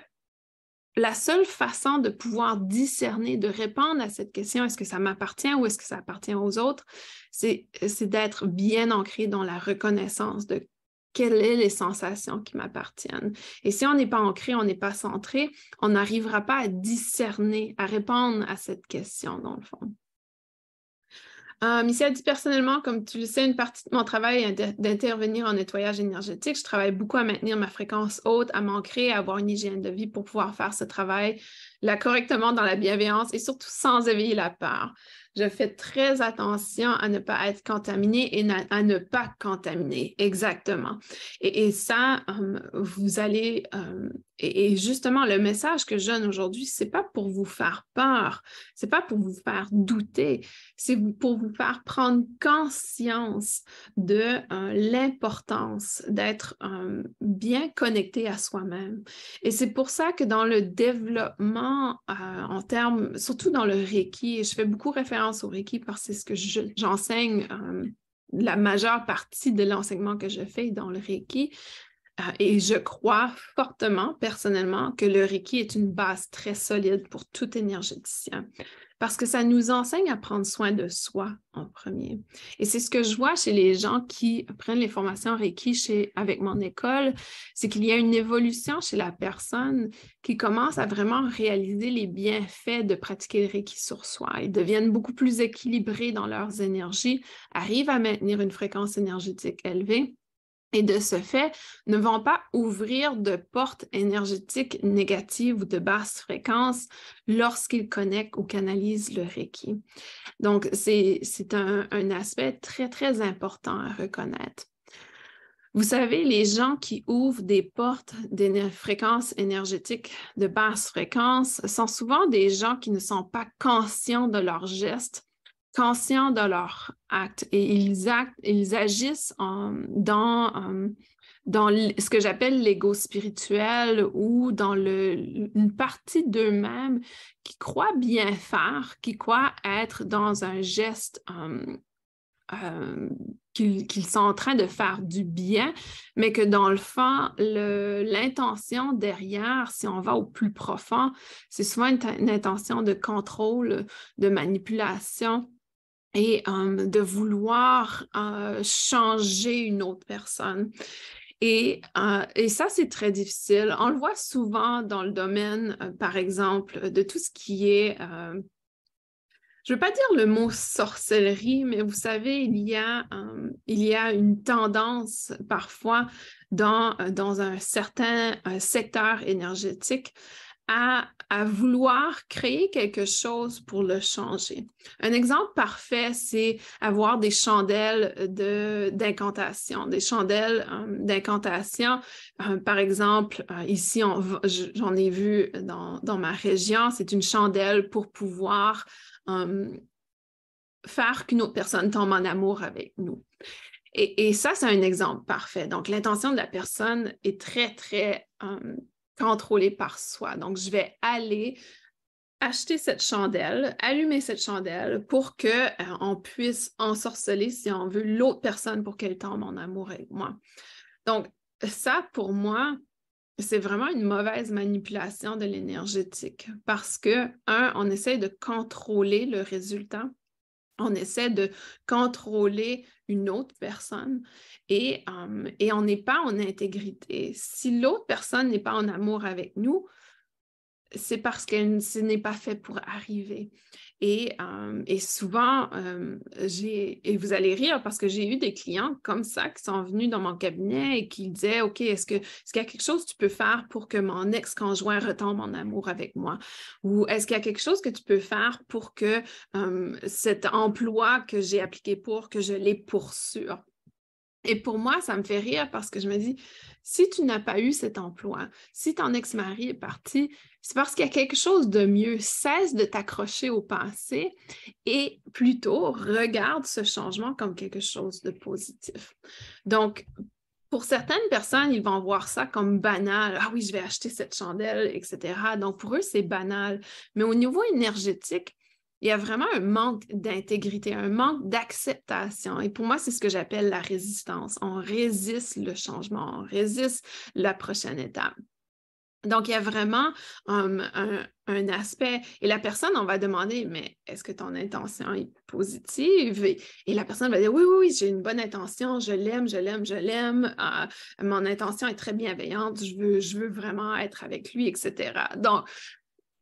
la seule façon de pouvoir discerner, de répondre à cette question, est-ce que ça m'appartient ou est-ce que ça appartient aux autres, c'est d'être bien ancré dans la reconnaissance de quelles sont les sensations qui m'appartiennent. Et si on n'est pas ancré, on n'est pas centré, on n'arrivera pas à discerner, à répondre à cette question, dans le fond. Missy a dit personnellement, comme tu le sais, une partie de mon travail est d'intervenir en nettoyage énergétique. Je travaille beaucoup à maintenir ma fréquence haute, à m'ancrer, à avoir une hygiène de vie pour pouvoir faire ce travail-là correctement dans la bienveillance et surtout sans éveiller la peur. Je fais très attention à ne pas être contaminée et à ne pas contaminer. Exactement. Et ça, vous allez... et justement, le message que je donne aujourd'hui, c'est pas pour vous faire peur, c'est pas pour vous faire douter, c'est pour vous faire prendre conscience de l'importance d'être bien connecté à soi-même. Et c'est pour ça que dans le développement, en termes, surtout dans le Reiki, et je fais beaucoup référence au Reiki parce que c'est ce que j'enseigne, la majeure partie de l'enseignement que je fais dans le Reiki, et je crois fortement, personnellement, que le Reiki est une base très solide pour tout énergéticien parce que ça nous enseigne à prendre soin de soi en premier. Et c'est ce que je vois chez les gens qui prennent les formations Reiki avec mon école, c'est qu'il y a une évolution chez la personne qui commence à vraiment réaliser les bienfaits de pratiquer le Reiki sur soi. Ils deviennent beaucoup plus équilibrés dans leurs énergies, arrivent à maintenir une fréquence énergétique élevée. Et de ce fait, ne vont pas ouvrir de portes énergétiques négatives ou de basse fréquence lorsqu'ils connectent ou canalisent le Reiki. Donc, c'est un aspect très, très important à reconnaître. Vous savez, les gens qui ouvrent des portes de fréquences énergétiques de basse fréquence sont souvent des gens qui ne sont pas conscients de leurs gestes, conscients de leurs actes et ils agissent dans ce que j'appelle l'ego spirituel ou dans une partie d'eux-mêmes qui croient bien faire, qui croient être dans un geste qu'ils sont en train de faire du bien, mais que dans le fond, l'intention derrière, si on va au plus profond, c'est souvent une intention de contrôle, de manipulation, et de vouloir changer une autre personne. Et ça, c'est très difficile. On le voit souvent dans le domaine, par exemple, de tout ce qui est, je ne veux pas dire le mot sorcellerie, mais vous savez, il y a une tendance parfois dans un certain secteur énergétique à vouloir créer quelque chose pour le changer. Un exemple parfait, c'est avoir des chandelles d'incantation, des chandelles d'incantation. Par exemple, ici, j'en ai vu dans ma région, c'est une chandelle pour pouvoir faire qu'une autre personne tombe en amour avec nous. Et ça, c'est un exemple parfait. Donc, l'intention de la personne est très, très contrôlée par soi. Donc, je vais aller acheter cette chandelle, allumer cette chandelle pour qu'on puisse ensorceler, si on veut, l'autre personne pour qu'elle tombe en amour avec moi. Donc, ça, pour moi, c'est vraiment une mauvaise manipulation de l'énergétique parce que, on essaie de contrôler le résultat. On essaie de contrôler une autre personne et on n'est pas en intégrité. Si l'autre personne n'est pas en amour avec nous, c'est parce que ce n'est pas fait pour arriver. Et souvent, et vous allez rire parce que j'ai eu des clients comme ça qui sont venus dans mon cabinet et qui disaient, OK, est-ce qu'il y a quelque chose que tu peux faire pour que mon ex-conjoint retombe en amour avec moi? Ou est-ce qu'il y a quelque chose que tu peux faire pour que cet emploi que j'ai appliqué que je l'ai poursuivi? Et pour moi, ça me fait rire parce que je me dis, si tu n'as pas eu cet emploi, si ton ex-mari est parti, c'est parce qu'il y a quelque chose de mieux. Cesse de t'accrocher au passé et plutôt regarde ce changement comme quelque chose de positif. Donc, pour certaines personnes, ils vont voir ça comme banal. Ah oui, je vais acheter cette chandelle, etc. Donc, pour eux, c'est banal. Mais au niveau énergétique, il y a vraiment un manque d'intégrité, un manque d'acceptation. Et pour moi, c'est ce que j'appelle la résistance. On résiste le changement, on résiste la prochaine étape. Donc, il y a vraiment un aspect, et la personne, on va demander, mais est-ce que ton intention est positive? Et la personne va dire, oui, oui, oui, j'ai une bonne intention, je l'aime, je l'aime, je l'aime, mon intention est très bienveillante, je veux vraiment être avec lui, etc. Donc,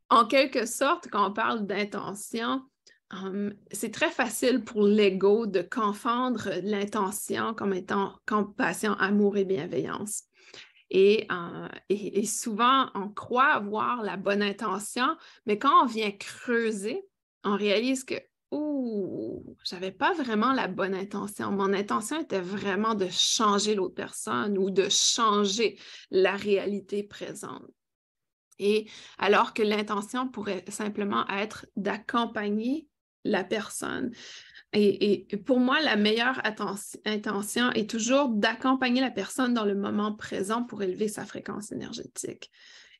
en quelque sorte, quand on parle d'intention, c'est très facile pour l'ego de confondre l'intention comme étant compassion, amour et bienveillance. Et souvent, on croit avoir la bonne intention, mais quand on vient creuser, on réalise que, ouh, j'avais pas vraiment la bonne intention. Mon intention était vraiment de changer l'autre personne ou de changer la réalité présente. Et alors que l'intention pourrait simplement être d'accompagner la personne. Et pour moi, la meilleure intention est toujours d'accompagner la personne dans le moment présent pour élever sa fréquence énergétique.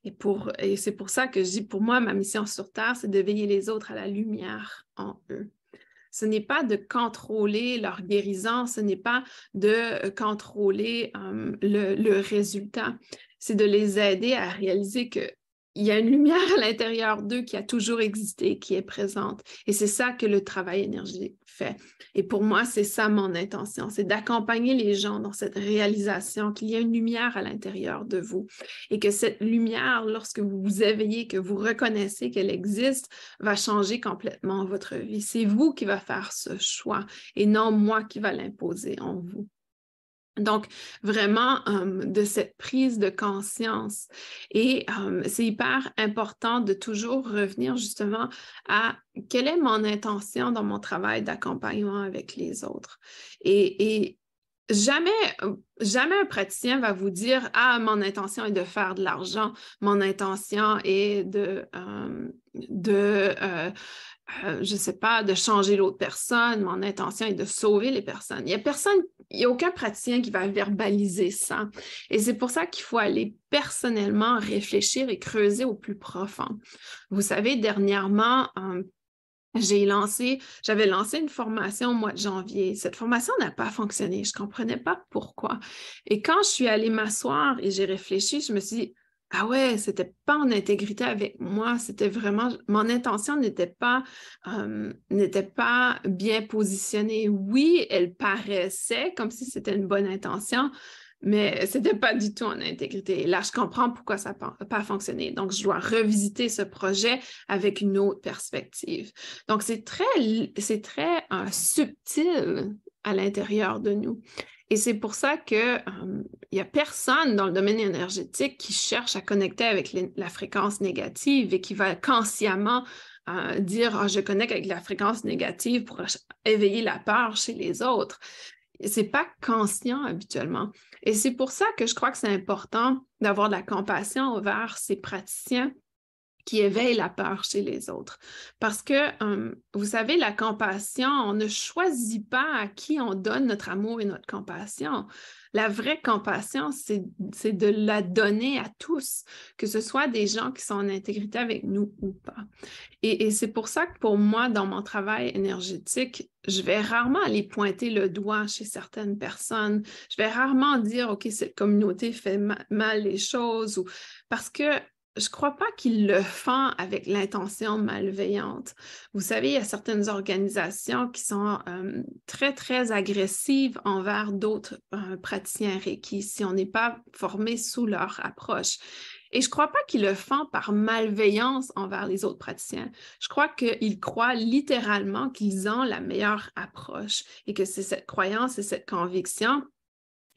Et c'est pour ça que je dis, pour moi, ma mission sur Terre, c'est de veiller les autres à la lumière en eux. Ce n'est pas de contrôler leur guérison, ce n'est pas de contrôler le résultat, c'est de les aider à réaliser que il y a une lumière à l'intérieur d'eux qui a toujours existé, qui est présente. Et c'est ça que le travail énergétique fait. Et pour moi, c'est ça mon intention, c'est d'accompagner les gens dans cette réalisation qu'il y a une lumière à l'intérieur de vous. Et que cette lumière, lorsque vous vous éveillez, que vous reconnaissez qu'elle existe, va changer complètement votre vie. C'est vous qui va faire ce choix et non moi qui va l'imposer en vous. Donc, vraiment, de cette prise de conscience. Et c'est hyper important de toujours revenir justement à quelle est mon intention dans mon travail d'accompagnement avec les autres. Et jamais un praticien va vous dire, ah, mon intention est de faire de l'argent, mon intention est je ne sais pas, de changer l'autre personne, mon intention est de sauver les personnes. Il n'y a aucun praticien qui va verbaliser ça. Et c'est pour ça qu'il faut aller personnellement réfléchir et creuser au plus profond. Vous savez, dernièrement, j'avais lancé une formation au mois de janvier. Cette formation n'a pas fonctionné. Je ne comprenais pas pourquoi. Et quand je suis allée m'asseoir et j'ai réfléchi, je me suis dit, ah ouais, c'était pas en intégrité avec moi. C'était vraiment, mon intention n'était pas bien positionnée. Oui, elle paraissait comme si c'était une bonne intention, mais ce n'était pas du tout en intégrité. Et là, je comprends pourquoi ça n'a pas fonctionné. Donc, je dois revisiter ce projet avec une autre perspective. Donc, c'est très subtil à l'intérieur de nous. Et c'est pour ça qu'il n'y a personne dans le domaine énergétique qui cherche à connecter avec la fréquence négative et qui va consciemment dire je connecte avec la fréquence négative pour éveiller la peur chez les autres. Ce n'est pas conscient habituellement. Et c'est pour ça que je crois que c'est important d'avoir de la compassion envers ces praticiens qui éveillent la peur chez les autres. Parce que, vous savez, la compassion, on ne choisit pas à qui on donne notre amour et notre compassion. La vraie compassion, c'est de la donner à tous, que ce soit des gens qui sont en intégrité avec nous ou pas. Et c'est pour ça que pour moi, dans mon travail énergétique, je vais rarement aller pointer le doigt chez certaines personnes. Je vais rarement dire, OK, cette communauté fait mal les choses, parce que je ne crois pas qu'ils le font avec l'intention malveillante. Vous savez, il y a certaines organisations qui sont très, très agressives envers d'autres praticiens Reiki si on n'est pas formé sous leur approche. Et je ne crois pas qu'ils le font par malveillance envers les autres praticiens. Je crois qu'ils croient littéralement qu'ils ont la meilleure approche et que c'est cette croyance et cette conviction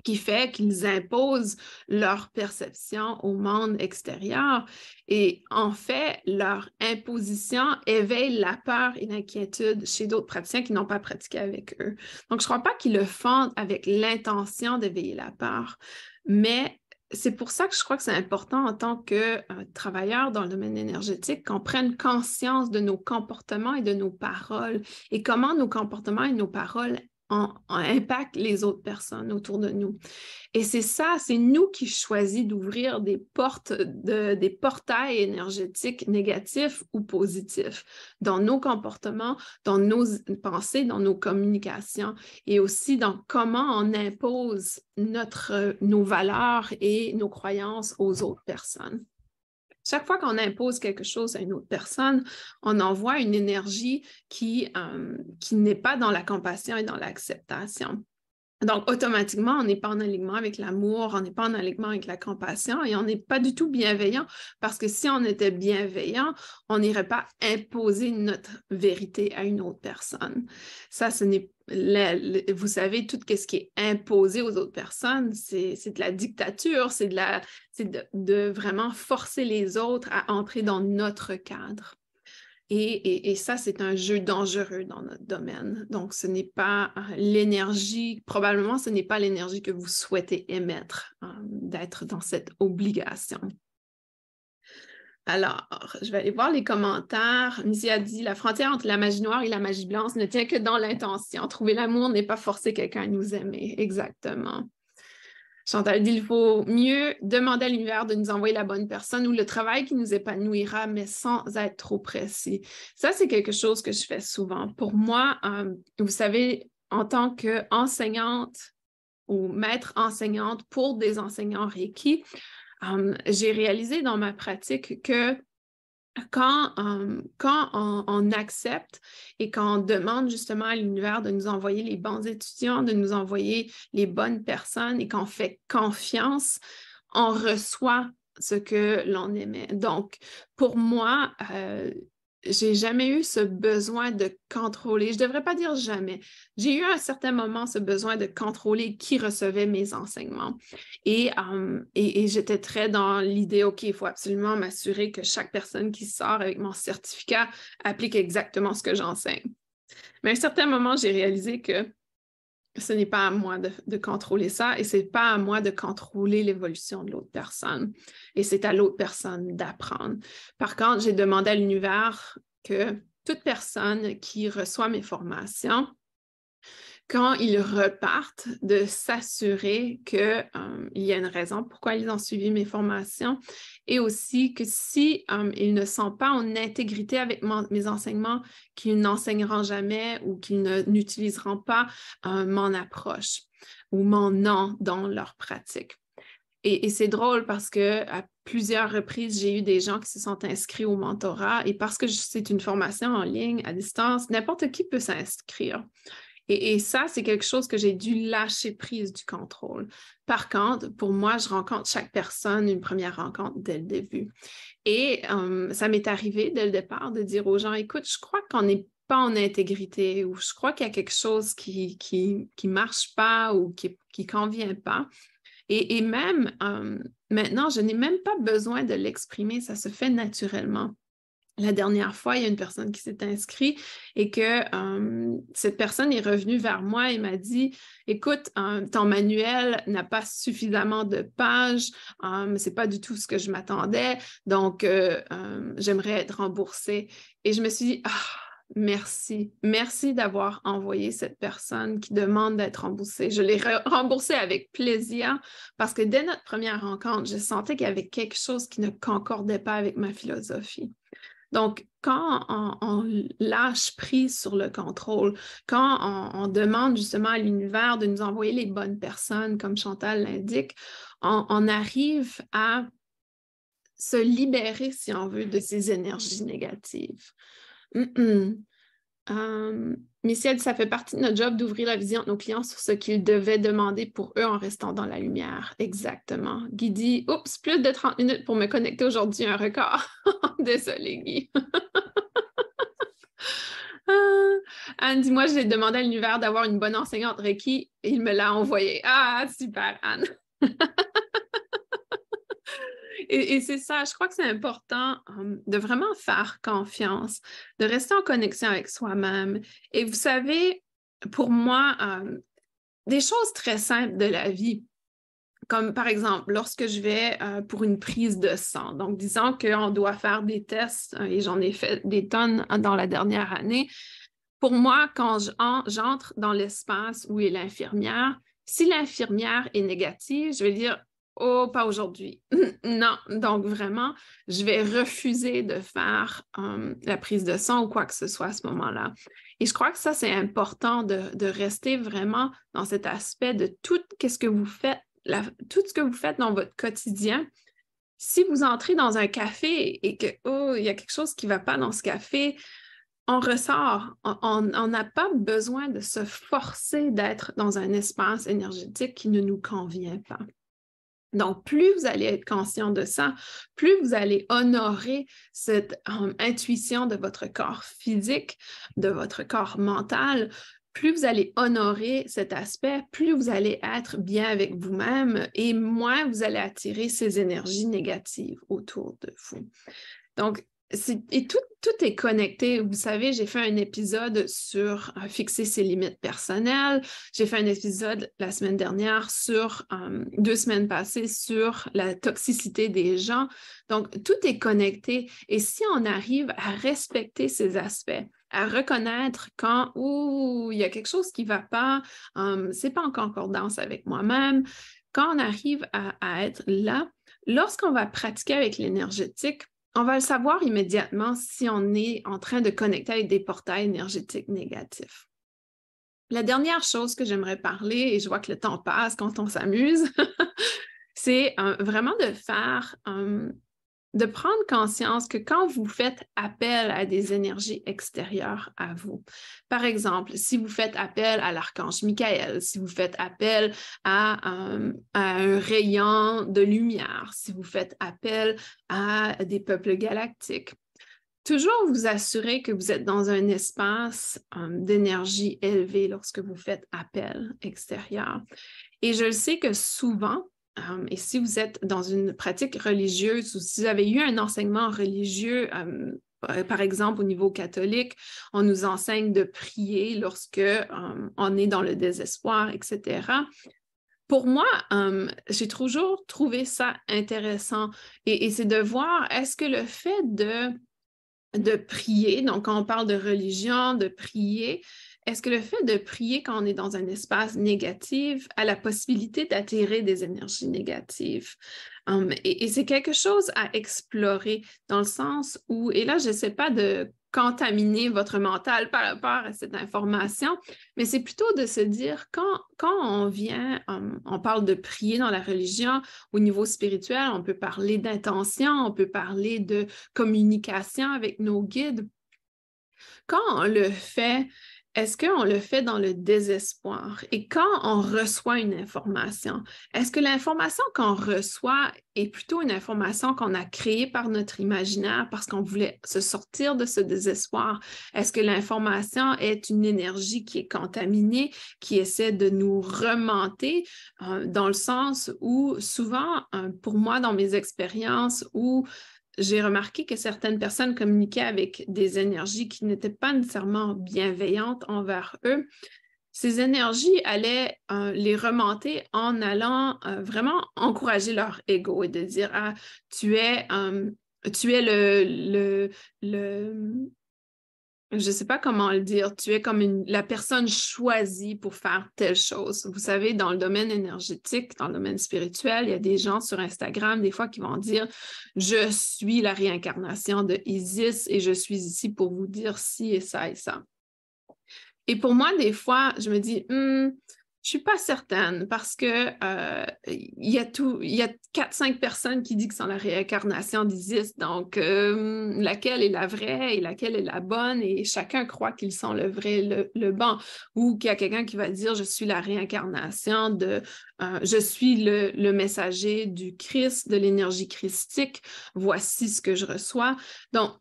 qui fait qu'ils imposent leur perception au monde extérieur. Et en fait, leur imposition éveille la peur et l'inquiétude chez d'autres praticiens qui n'ont pas pratiqué avec eux. Donc, je ne crois pas qu'ils le font avec l'intention d'éveiller la peur, mais c'est pour ça que je crois que c'est important en tant que travailleur dans le domaine énergétique qu'on prenne conscience de nos comportements et de nos paroles et comment nos comportements et nos paroles impactent les autres personnes autour de nous. Et c'est ça, c'est nous qui choisissons d'ouvrir des portails énergétiques négatifs ou positifs dans nos comportements, dans nos pensées, dans nos communications et aussi dans comment on impose nos valeurs et nos croyances aux autres personnes. Chaque fois qu'on impose quelque chose à une autre personne, on envoie une énergie qui n'est pas dans la compassion et dans l'acceptation. Donc, automatiquement, on n'est pas en alignement avec l'amour, on n'est pas en alignement avec la compassion et on n'est pas du tout bienveillant parce que si on était bienveillant, on n'irait pas imposer notre vérité à une autre personne. Ça, ce n'est vous savez, tout ce qui est imposé aux autres personnes, c'est de la dictature, c'est de vraiment forcer les autres à entrer dans notre cadre. Et ça, c'est un jeu dangereux dans notre domaine. Donc, ce n'est pas l'énergie, probablement ce n'est pas l'énergie que vous souhaitez émettre, d'être dans cette obligation. Alors, je vais aller voir les commentaires. Missy a dit « La frontière entre la magie noire et la magie blanche ne tient que dans l'intention. Trouver l'amour n'est pas forcer quelqu'un à nous aimer. » Exactement. Chantal dit, il faut mieux demander à l'univers de nous envoyer la bonne personne ou le travail qui nous épanouira, mais sans être trop précis. Ça, c'est quelque chose que je fais souvent. Pour moi, vous savez, en tant qu'enseignante ou maître enseignante pour des enseignants Reiki, j'ai réalisé dans ma pratique que quand on accepte et quand on demande justement à l'univers de nous envoyer les bons étudiants, de nous envoyer les bonnes personnes et qu'on fait confiance, on reçoit ce que l'on émet. Donc, pour moi, j'ai jamais eu ce besoin de contrôler. Je ne devrais pas dire jamais. J'ai eu à un certain moment ce besoin de contrôler qui recevait mes enseignements. Et j'étais très dans l'idée, OK, il faut absolument m'assurer que chaque personne qui sort avec mon certificat applique exactement ce que j'enseigne. Mais à un certain moment, j'ai réalisé que ce n'est pas à moi de contrôler ça et ce n'est pas à moi de contrôler l'évolution de l'autre personne. Et c'est à l'autre personne d'apprendre. Par contre, j'ai demandé à l'univers que toute personne qui reçoit mes formations, quand ils repartent, de s'assurer qu'il y a une raison pourquoi ils ont suivi mes formations et aussi que si ils ne sont pas en intégrité avec mes enseignements, qu'ils n'enseigneront jamais ou qu'ils n'utiliseront pas mon approche ou mon nom dans leur pratique. Et c'est drôle parce qu'à plusieurs reprises, j'ai eu des gens qui se sont inscrits au mentorat et parce que c'est une formation en ligne, à distance, n'importe qui peut s'inscrire. Et ça, c'est quelque chose que j'ai dû lâcher prise du contrôle. Par contre, pour moi, je rencontre chaque personne une première rencontre dès le début. Et ça m'est arrivé dès le départ de dire aux gens, écoute, je crois qu'on n'est pas en intégrité ou je crois qu'il y a quelque chose qui marche pas ou qui convient pas. Et même maintenant, je n'ai même pas besoin de l'exprimer, ça se fait naturellement. La dernière fois, il y a une personne qui s'est inscrite et que cette personne est revenue vers moi et m'a dit « Écoute, ton manuel n'a pas suffisamment de pages, c'est pas du tout ce que je m'attendais, donc j'aimerais être remboursée. » Et je me suis dit « Ah, merci. Merci d'avoir envoyé cette personne qui demande d'être remboursée. » Je l'ai remboursée avec plaisir parce que dès notre première rencontre, je sentais qu'il y avait quelque chose qui ne concordait pas avec ma philosophie. Donc, quand on lâche prise sur le contrôle, quand on demande justement à l'univers de nous envoyer les bonnes personnes, comme Chantal l'indique, on arrive à se libérer, si on veut, de ces énergies négatives. Missy a dit, ça fait partie de notre job d'ouvrir la vision de nos clients sur ce qu'ils devaient demander pour eux en restant dans la lumière. Exactement. Guy dit, oups, plus de 30 minutes pour me connecter aujourd'hui, un record. Désolée, Guy. Anne dit, moi, j'ai demandé à l'univers d'avoir une bonne enseignante Reiki et il me l'a envoyée. Ah, super, Anne. Et c'est ça, je crois que c'est important de vraiment faire confiance, de rester en connexion avec soi-même. Et vous savez, pour moi, des choses très simples de la vie, comme par exemple, lorsque je vais pour une prise de sang, donc disons qu'on doit faire des tests, et j'en ai fait des tonnes dans la dernière année, pour moi, quand j'entre dans l'espace où est l'infirmière, si l'infirmière est négative, je vais dire oh, pas aujourd'hui. Non, donc vraiment, je vais refuser de faire la prise de sang ou quoi que ce soit à ce moment-là. Et je crois que ça, c'est important de rester vraiment dans cet aspect de tout ce que vous faites, tout ce que vous faites dans votre quotidien. Si vous entrez dans un café et que, oh, il y a quelque chose qui ne va pas dans ce café, on ressort. On n'a pas besoin de se forcer d'être dans un espace énergétique qui ne nous convient pas. Donc, plus vous allez être conscient de ça, plus vous allez honorer cette intuition de votre corps physique, de votre corps mental, plus vous allez honorer cet aspect, plus vous allez être bien avec vous-même et moins vous allez attirer ces énergies négatives autour de vous. Donc, tout est connecté. Vous savez, j'ai fait un épisode sur fixer ses limites personnelles. J'ai fait un épisode la semaine dernière sur 2 semaines passées sur la toxicité des gens. Donc, tout est connecté. Et si on arrive à respecter ces aspects, à reconnaître quand il y a quelque chose qui ne va pas, c'est pas en concordance avec moi-même, quand on arrive à être là, lorsqu'on va pratiquer avec l'énergétique, on va le savoir immédiatement si on est en train de connecter avec des portails énergétiques négatifs. La dernière chose que j'aimerais parler, et je vois que le temps passe quand on s'amuse, c'est vraiment de prendre conscience que quand vous faites appel à des énergies extérieures à vous, par exemple, si vous faites appel à l'archange Michael, si vous faites appel à un rayon de lumière, si vous faites appel à des peuples galactiques, toujours vous assurer que vous êtes dans un espace d'énergie élevée lorsque vous faites appel extérieur. Et je le sais que souvent, et si vous êtes dans une pratique religieuse ou si vous avez eu un enseignement religieux, par exemple au niveau catholique, on nous enseigne de prier lorsque on est dans le désespoir, etc. Pour moi, j'ai toujours trouvé ça intéressant et c'est de voir est-ce que le fait de prier, donc quand on parle de religion, de prier, est-ce que le fait de prier quand on est dans un espace négatif a la possibilité d'attirer des énergies négatives? Et c'est quelque chose à explorer dans le sens où, et là, je n'essaie pas de contaminer votre mental par rapport à cette information, mais c'est plutôt de se dire quand on parle de prier dans la religion, au niveau spirituel, on peut parler d'intention, on peut parler de communication avec nos guides. Quand on le fait, est-ce qu'on le fait dans le désespoir? Et quand on reçoit une information, est-ce que l'information qu'on reçoit est plutôt une information qu'on a créée par notre imaginaire parce qu'on voulait se sortir de ce désespoir? Est-ce que l'information est une énergie qui est contaminée, qui essaie de nous remonter dans le sens où souvent, pour moi, dans mes expériences, où j'ai remarqué que certaines personnes communiquaient avec des énergies qui n'étaient pas nécessairement bienveillantes envers eux. Ces énergies allaient les remonter en allant vraiment encourager leur ego et de dire ah, tu es je ne sais pas comment le dire, tu es comme la personne choisie pour faire telle chose. Vous savez, dans le domaine énergétique, dans le domaine spirituel, il y a des gens sur Instagram, des fois, qui vont dire « Je suis la réincarnation de Isis et je suis ici pour vous dire ci et ça et ça. » Et pour moi, des fois, je me dis je ne suis pas certaine parce que il y a 4-5 personnes qui disent que c'est la réincarnation d'Isis, donc laquelle est la vraie et laquelle est la bonne et chacun croit qu'ils sont le vrai, le bon. Ou qu'il y a quelqu'un qui va dire je suis la réincarnation je suis le messager du Christ, de l'énergie christique, voici ce que je reçois. Donc,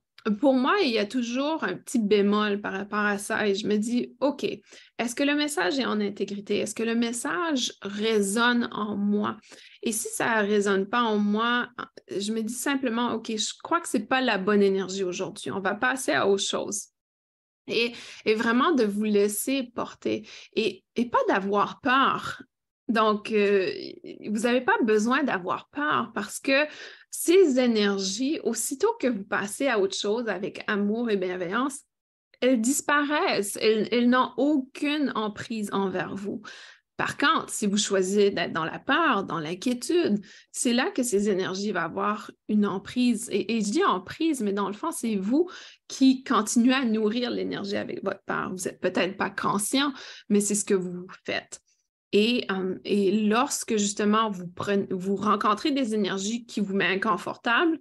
pour moi, il y a toujours un petit bémol par rapport à ça et je me dis, OK, est-ce que le message est en intégrité? Est-ce que le message résonne en moi? Et si ça ne résonne pas en moi, je me dis simplement, OK, je crois que ce n'est pas la bonne énergie aujourd'hui. On va passer à autre chose. Et vraiment de vous laisser porter et pas d'avoir peur. Donc, vous n'avez pas besoin d'avoir peur parce que ces énergies, aussitôt que vous passez à autre chose avec amour et bienveillance, elles disparaissent. Elles n'ont aucune emprise envers vous. Par contre, si vous choisissez d'être dans la peur, dans l'inquiétude, c'est là que ces énergies vont avoir une emprise. Et je dis emprise, mais dans le fond, c'est vous qui continuez à nourrir l'énergie avec votre peur. Vous n'êtes peut-être pas conscient, mais c'est ce que vous faites. Et lorsque justement vous rencontrez des énergies qui vous mettent inconfortable,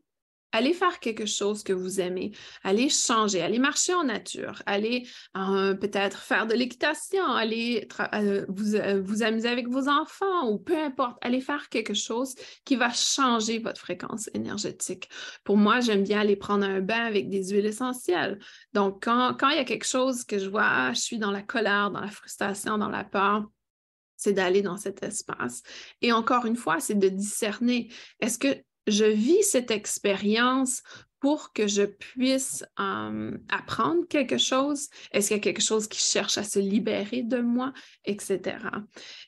allez faire quelque chose que vous aimez, allez changer, allez marcher en nature, allez peut-être faire de l'équitation, allez vous amuser avec vos enfants ou peu importe, allez faire quelque chose qui va changer votre fréquence énergétique. Pour moi, j'aime bien aller prendre un bain avec des huiles essentielles. Donc, quand il y a quelque chose que je vois, je suis dans la colère, dans la frustration, dans la peur, c'est d'aller dans cet espace. Et encore une fois, c'est de discerner, est-ce que je vis cette expérience pour que je puisse apprendre quelque chose? Est-ce qu'il y a quelque chose qui cherche à se libérer de moi, etc.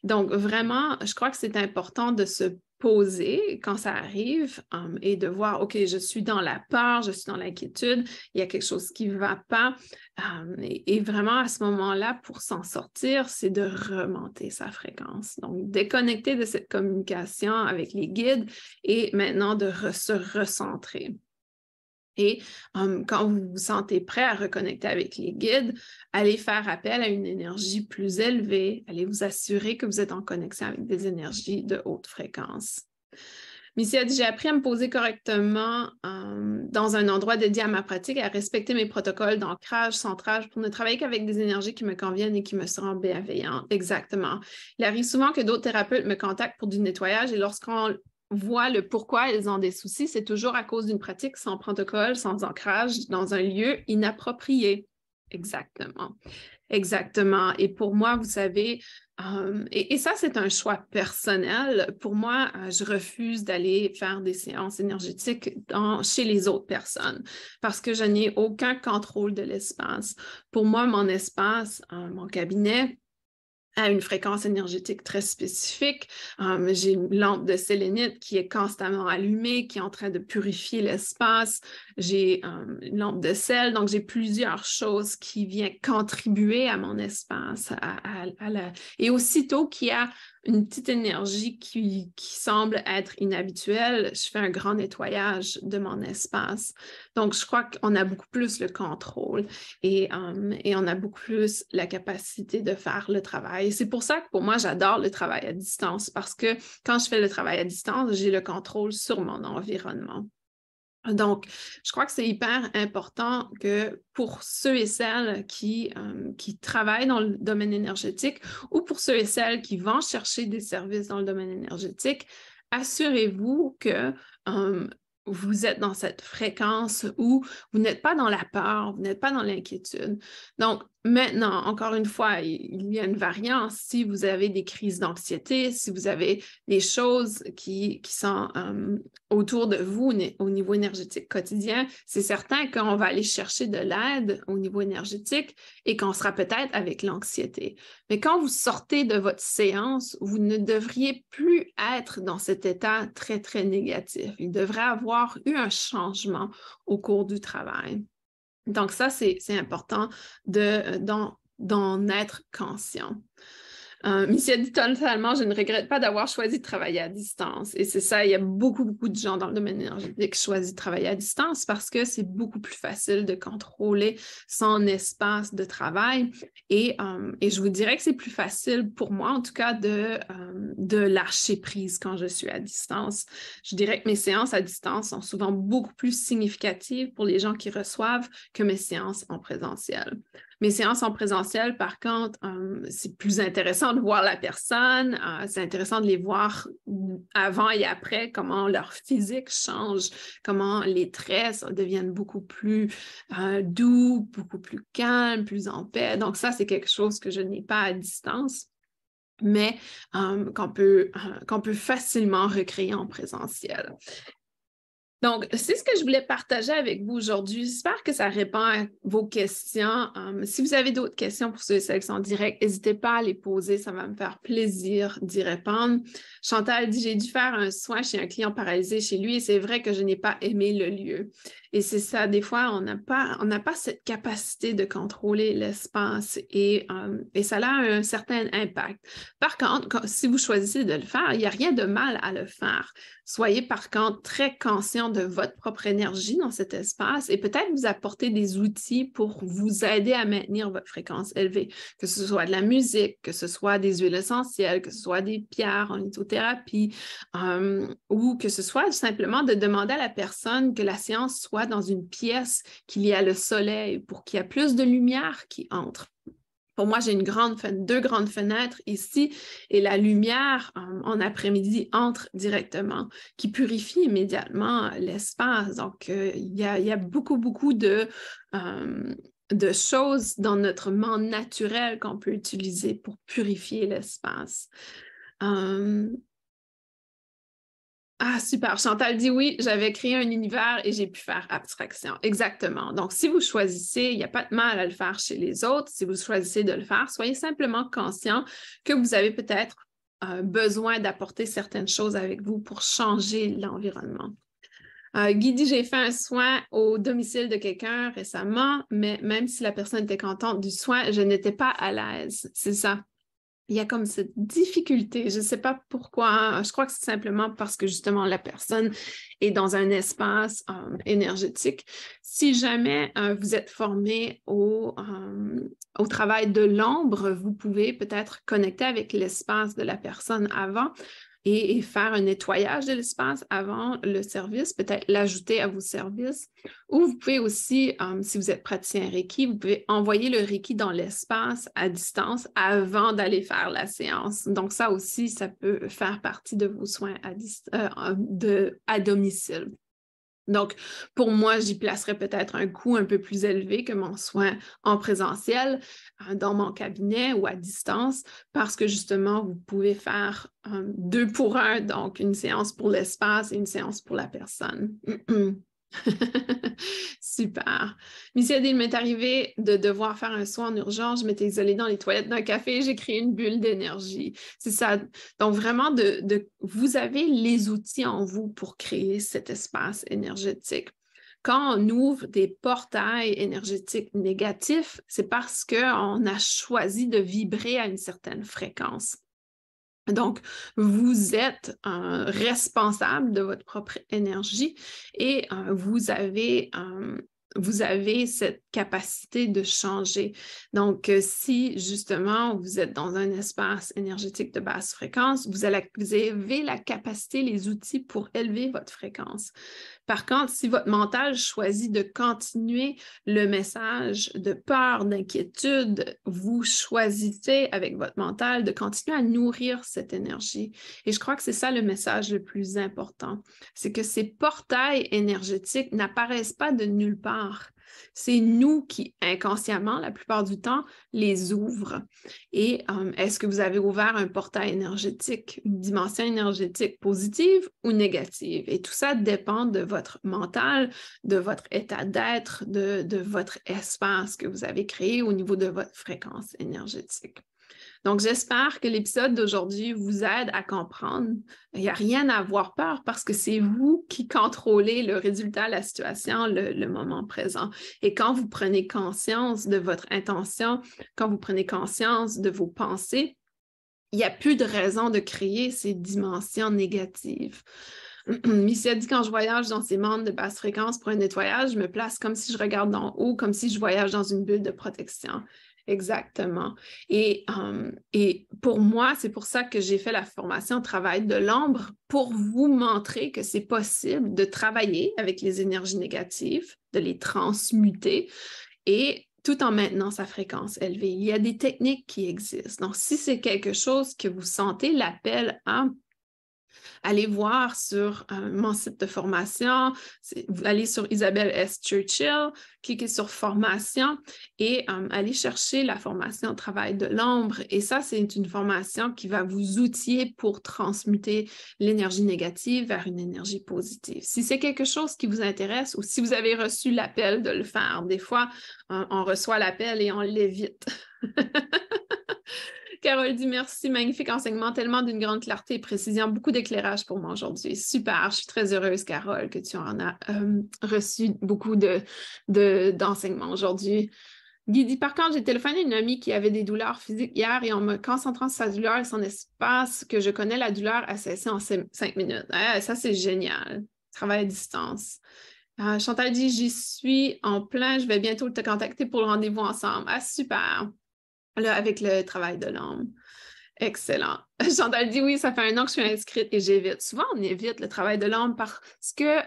Donc, vraiment, je crois que c'est important de se poser quand ça arrive et de voir, OK, je suis dans la peur, je suis dans l'inquiétude, il y a quelque chose qui ne va pas. Et vraiment, à ce moment-là, pour s'en sortir, c'est de remonter sa fréquence. Donc, déconnecter de cette communication avec les guides et maintenant de se recentrer. Et quand vous vous sentez prêt à reconnecter avec les guides, allez faire appel à une énergie plus élevée, allez vous assurer que vous êtes en connexion avec des énergies de haute fréquence. Missy a dit, j'ai appris à me poser correctement dans un endroit dédié à ma pratique et à respecter mes protocoles d'ancrage, centrage pour ne travailler qu'avec des énergies qui me conviennent et qui me seront bienveillantes. Exactement. Il arrive souvent que d'autres thérapeutes me contactent pour du nettoyage et lorsqu'on voit le pourquoi ils ont des soucis, c'est toujours à cause d'une pratique sans protocole, sans ancrage, dans un lieu inapproprié. Exactement. Exactement. Et pour moi, vous savez, et ça, c'est un choix personnel. Pour moi, je refuse d'aller faire des séances énergétiques chez les autres personnes parce que je n'ai aucun contrôle de l'espace. Pour moi, mon espace, mon cabinet, à une fréquence énergétique très spécifique. J'ai une lampe de sélénite qui est constamment allumée, qui est en train de purifier l'espace. J'ai une lampe de sel, donc j'ai plusieurs choses qui viennent contribuer à mon espace. Et aussitôt qu'il y a une petite énergie qui semble être inhabituelle, je fais un grand nettoyage de mon espace. Donc, je crois qu'on a beaucoup plus le contrôle et on a beaucoup plus la capacité de faire le travail. Et c'est pour ça que pour moi, j'adore le travail à distance parce que quand je fais le travail à distance, j'ai le contrôle sur mon environnement. Donc, je crois que c'est hyper important que pour ceux et celles qui travaillent dans le domaine énergétique ou pour ceux et celles qui vont chercher des services dans le domaine énergétique, assurez-vous que vous êtes dans cette fréquence où vous n'êtes pas dans la peur, vous n'êtes pas dans l'inquiétude. Donc, maintenant, encore une fois, il y a une variance. Si vous avez des crises d'anxiété, si vous avez des choses qui sont autour de vous au niveau énergétique quotidien, c'est certain qu'on va aller chercher de l'aide au niveau énergétique et qu'on sera peut-être avec l'anxiété. Mais quand vous sortez de votre séance, vous ne devriez plus être dans cet état très, très négatif. Il devrait avoir eu un changement au cours du travail. Donc ça, c'est important d'en être conscient. Missy a dit totalement, je ne regrette pas d'avoir choisi de travailler à distance. Et c'est ça, il y a beaucoup, beaucoup de gens dans le domaine énergétique qui choisissent de travailler à distance parce que c'est beaucoup plus facile de contrôler son espace de travail. Et je vous dirais que c'est plus facile pour moi, en tout cas, de lâcher prise quand je suis à distance. Je dirais que mes séances à distance sont souvent beaucoup plus significatives pour les gens qui reçoivent que mes séances en présentiel. Mes séances en présentiel, par contre, c'est plus intéressant de voir la personne, c'est intéressant de les voir avant et après, comment leur physique change, comment les traits deviennent beaucoup plus doux, beaucoup plus calmes, plus en paix. Donc ça, c'est quelque chose que je n'ai pas à distance, mais qu'on peut facilement recréer en présentiel. Donc, c'est ce que je voulais partager avec vous aujourd'hui. J'espère que ça répond à vos questions. Si vous avez d'autres questions pour ceux et celles qui sont en direct, n'hésitez pas à les poser. Ça va me faire plaisir d'y répondre. Chantal dit, j'ai dû faire un soin chez un client paralysé chez lui et c'est vrai que je n'ai pas aimé le lieu. Et c'est ça, des fois, on n'a pas cette capacité de contrôler l'espace et ça a un certain impact. Par contre, si vous choisissez de le faire, il n'y a rien de mal à le faire. Soyez par contre très conscient de votre propre énergie dans cet espace et peut-être vous apporter des outils pour vous aider à maintenir votre fréquence élevée, que ce soit de la musique, que ce soit des huiles essentielles, que ce soit des pierres en lithothérapie ou que ce soit simplement de demander à la personne que la séance soit dans une pièce, qu'il y a le soleil pour qu'il y ait plus de lumière qui entre. Pour moi, j'ai deux grandes fenêtres ici et la lumière en après-midi entre directement, qui purifie immédiatement l'espace. Donc, il y a beaucoup de choses dans notre monde naturel qu'on peut utiliser pour purifier l'espace. Ah, super. Chantal dit oui, j'avais créé un univers et j'ai pu faire abstraction. Exactement. Donc, si vous choisissez, il n'y a pas de mal à le faire chez les autres. Si vous choisissez de le faire, soyez simplement conscient que vous avez peut-être besoin d'apporter certaines choses avec vous pour changer l'environnement. Guy dit, j'ai fait un soin au domicile de quelqu'un récemment, mais même si la personne était contente du soin, je n'étais pas à l'aise. C'est ça. Il y a comme cette difficulté, je ne sais pas pourquoi, je crois que c'est simplement parce que justement la personne est dans un espace énergétique. Si jamais vous êtes formé au travail de l'ombre, vous pouvez peut-être connecter avec l'espace de la personne avant et faire un nettoyage de l'espace avant le service, peut-être l'ajouter à vos services. Ou vous pouvez aussi, si vous êtes praticien Reiki, vous pouvez envoyer le Reiki dans l'espace à distance avant d'aller faire la séance. Donc ça aussi, ça peut faire partie de vos soins à domicile. Donc, pour moi, j'y placerais peut-être un coût un peu plus élevé que mon soin en présentiel dans mon cabinet ou à distance parce que justement, vous pouvez faire 2 pour 1, donc une séance pour l'espace et une séance pour la personne. Super. Missy, il m'est arrivé de devoir faire un soin en urgence. Je m'étais isolée dans les toilettes d'un café et j'ai créé une bulle d'énergie. C'est ça. Donc, vraiment, vous avez les outils en vous pour créer cet espace énergétique. Quand on ouvre des portails énergétiques négatifs, c'est parce qu'on a choisi de vibrer à une certaine fréquence. Donc, vous êtes responsable de votre propre énergie et vous avez cette capacité de changer. Donc, si justement vous êtes dans un espace énergétique de basse fréquence, vous avez la capacité, les outils pour élever votre fréquence. Par contre, si votre mental choisit de continuer le message de peur, d'inquiétude, vous choisissez avec votre mental de continuer à nourrir cette énergie. Et je crois que c'est ça le message le plus important, c'est que ces portails énergétiques n'apparaissent pas de nulle part. C'est nous qui, inconsciemment, la plupart du temps, les ouvrent. Et est-ce que vous avez ouvert un portail énergétique, une dimension énergétique positive ou négative? Et tout ça dépend de votre mental, de votre état d'être, de votre espace que vous avez créé au niveau de votre fréquence énergétique. Donc, j'espère que l'épisode d'aujourd'hui vous aide à comprendre. Il n'y a rien à avoir peur parce que c'est vous qui contrôlez le résultat, la situation, le moment présent. Et quand vous prenez conscience de votre intention, quand vous prenez conscience de vos pensées, il n'y a plus de raison de créer ces dimensions négatives. Missy a dit, quand je voyage dans ces mondes de basse fréquence pour un nettoyage, je me place comme si je regarde d'en haut, comme si je voyage dans une bulle de protection. Exactement. Et pour moi, c'est pour ça que j'ai fait la formation Travail de l'ombre, pour vous montrer que c'est possible de travailler avec les énergies négatives, de les transmuter et tout en maintenant sa fréquence élevée. Il y a des techniques qui existent. Donc, si c'est quelque chose que vous sentez l'appel à, allez voir sur mon site de formation, allez sur Isabelle S. Churchill, cliquez sur formation et allez chercher la formation Travail de l'ombre. Et ça, c'est une formation qui va vous outiller pour transmuter l'énergie négative vers une énergie positive. Si c'est quelque chose qui vous intéresse ou si vous avez reçu l'appel de le faire, des fois, on reçoit l'appel et on l'évite. Carole dit merci, magnifique enseignement, tellement d'une grande clarté et précision, beaucoup d'éclairage pour moi aujourd'hui. Super, je suis très heureuse, Carole, que tu en as reçu beaucoup d'enseignements aujourd'hui. Guy dit, par contre, j'ai téléphoné à une amie qui avait des douleurs physiques hier et en me concentrant sur sa douleur et son espace que je connais, la douleur a cessé en 5 minutes. Ah, ça, c'est génial. Travail à distance. Chantal dit, j'y suis en plein, je vais bientôt te contacter pour le rendez-vous ensemble. Ah, super. Là, avec le travail de l'âme. Excellent. Chantal dit, oui, ça fait 1 an que je suis inscrite et j'évite. Souvent, on évite le travail de l'âme parce que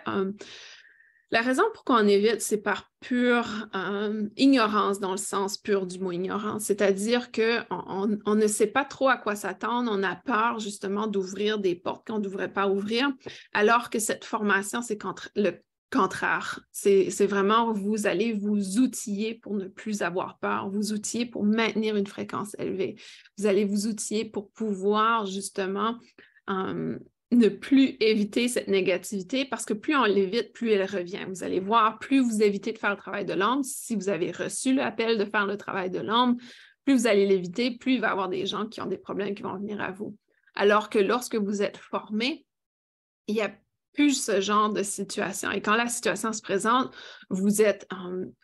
la raison pourquoi on évite, c'est par pure ignorance, dans le sens pur du mot ignorance. C'est-à-dire qu'on ne sait pas trop à quoi s'attendre. On a peur, justement, d'ouvrir des portes qu'on ne devrait pas ouvrir, alors que cette formation, c'est le contraire. C'est vraiment, vous allez vous outiller pour ne plus avoir peur, vous outiller pour maintenir une fréquence élevée. Vous allez vous outiller pour pouvoir, justement, ne plus éviter cette négativité parce que plus on l'évite, plus elle revient. Vous allez voir, plus vous évitez de faire le travail de l'âme, si vous avez reçu l'appel de faire le travail de l'âme, plus vous allez l'éviter, plus il va y avoir des gens qui ont des problèmes qui vont venir à vous. Alors que lorsque vous êtes formé, il y a plus ce genre de situation. Et quand la situation se présente, vous êtes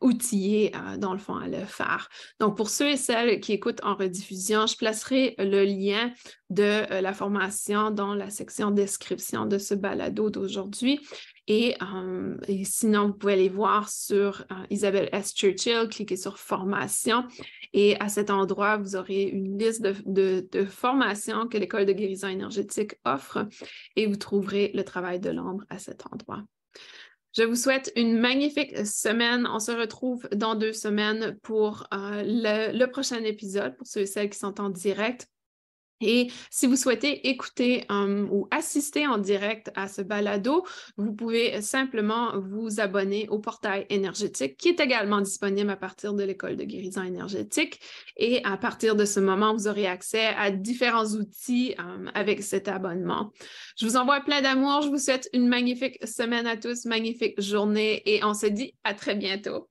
outillé, dans le fond, à le faire. Donc, pour ceux et celles qui écoutent en rediffusion, je placerai le lien de la formation dans la section description de ce balado d'aujourd'hui. Et sinon, vous pouvez aller voir sur Isabelle S. Churchill, cliquez sur formation et à cet endroit, vous aurez une liste de formations que l'École de guérison énergétique offre et vous trouverez le travail de l'ombre à cet endroit. Je vous souhaite une magnifique semaine. On se retrouve dans 2 semaines pour le prochain épisode, pour ceux et celles qui sont en direct. Et si vous souhaitez écouter ou assister en direct à ce balado, vous pouvez simplement vous abonner au portail énergétique qui est également disponible à partir de l'École de guérison énergétique. Et à partir de ce moment, vous aurez accès à différents outils avec cet abonnement. Je vous envoie plein d'amour. Je vous souhaite une magnifique semaine à tous, magnifique journée et on se dit à très bientôt.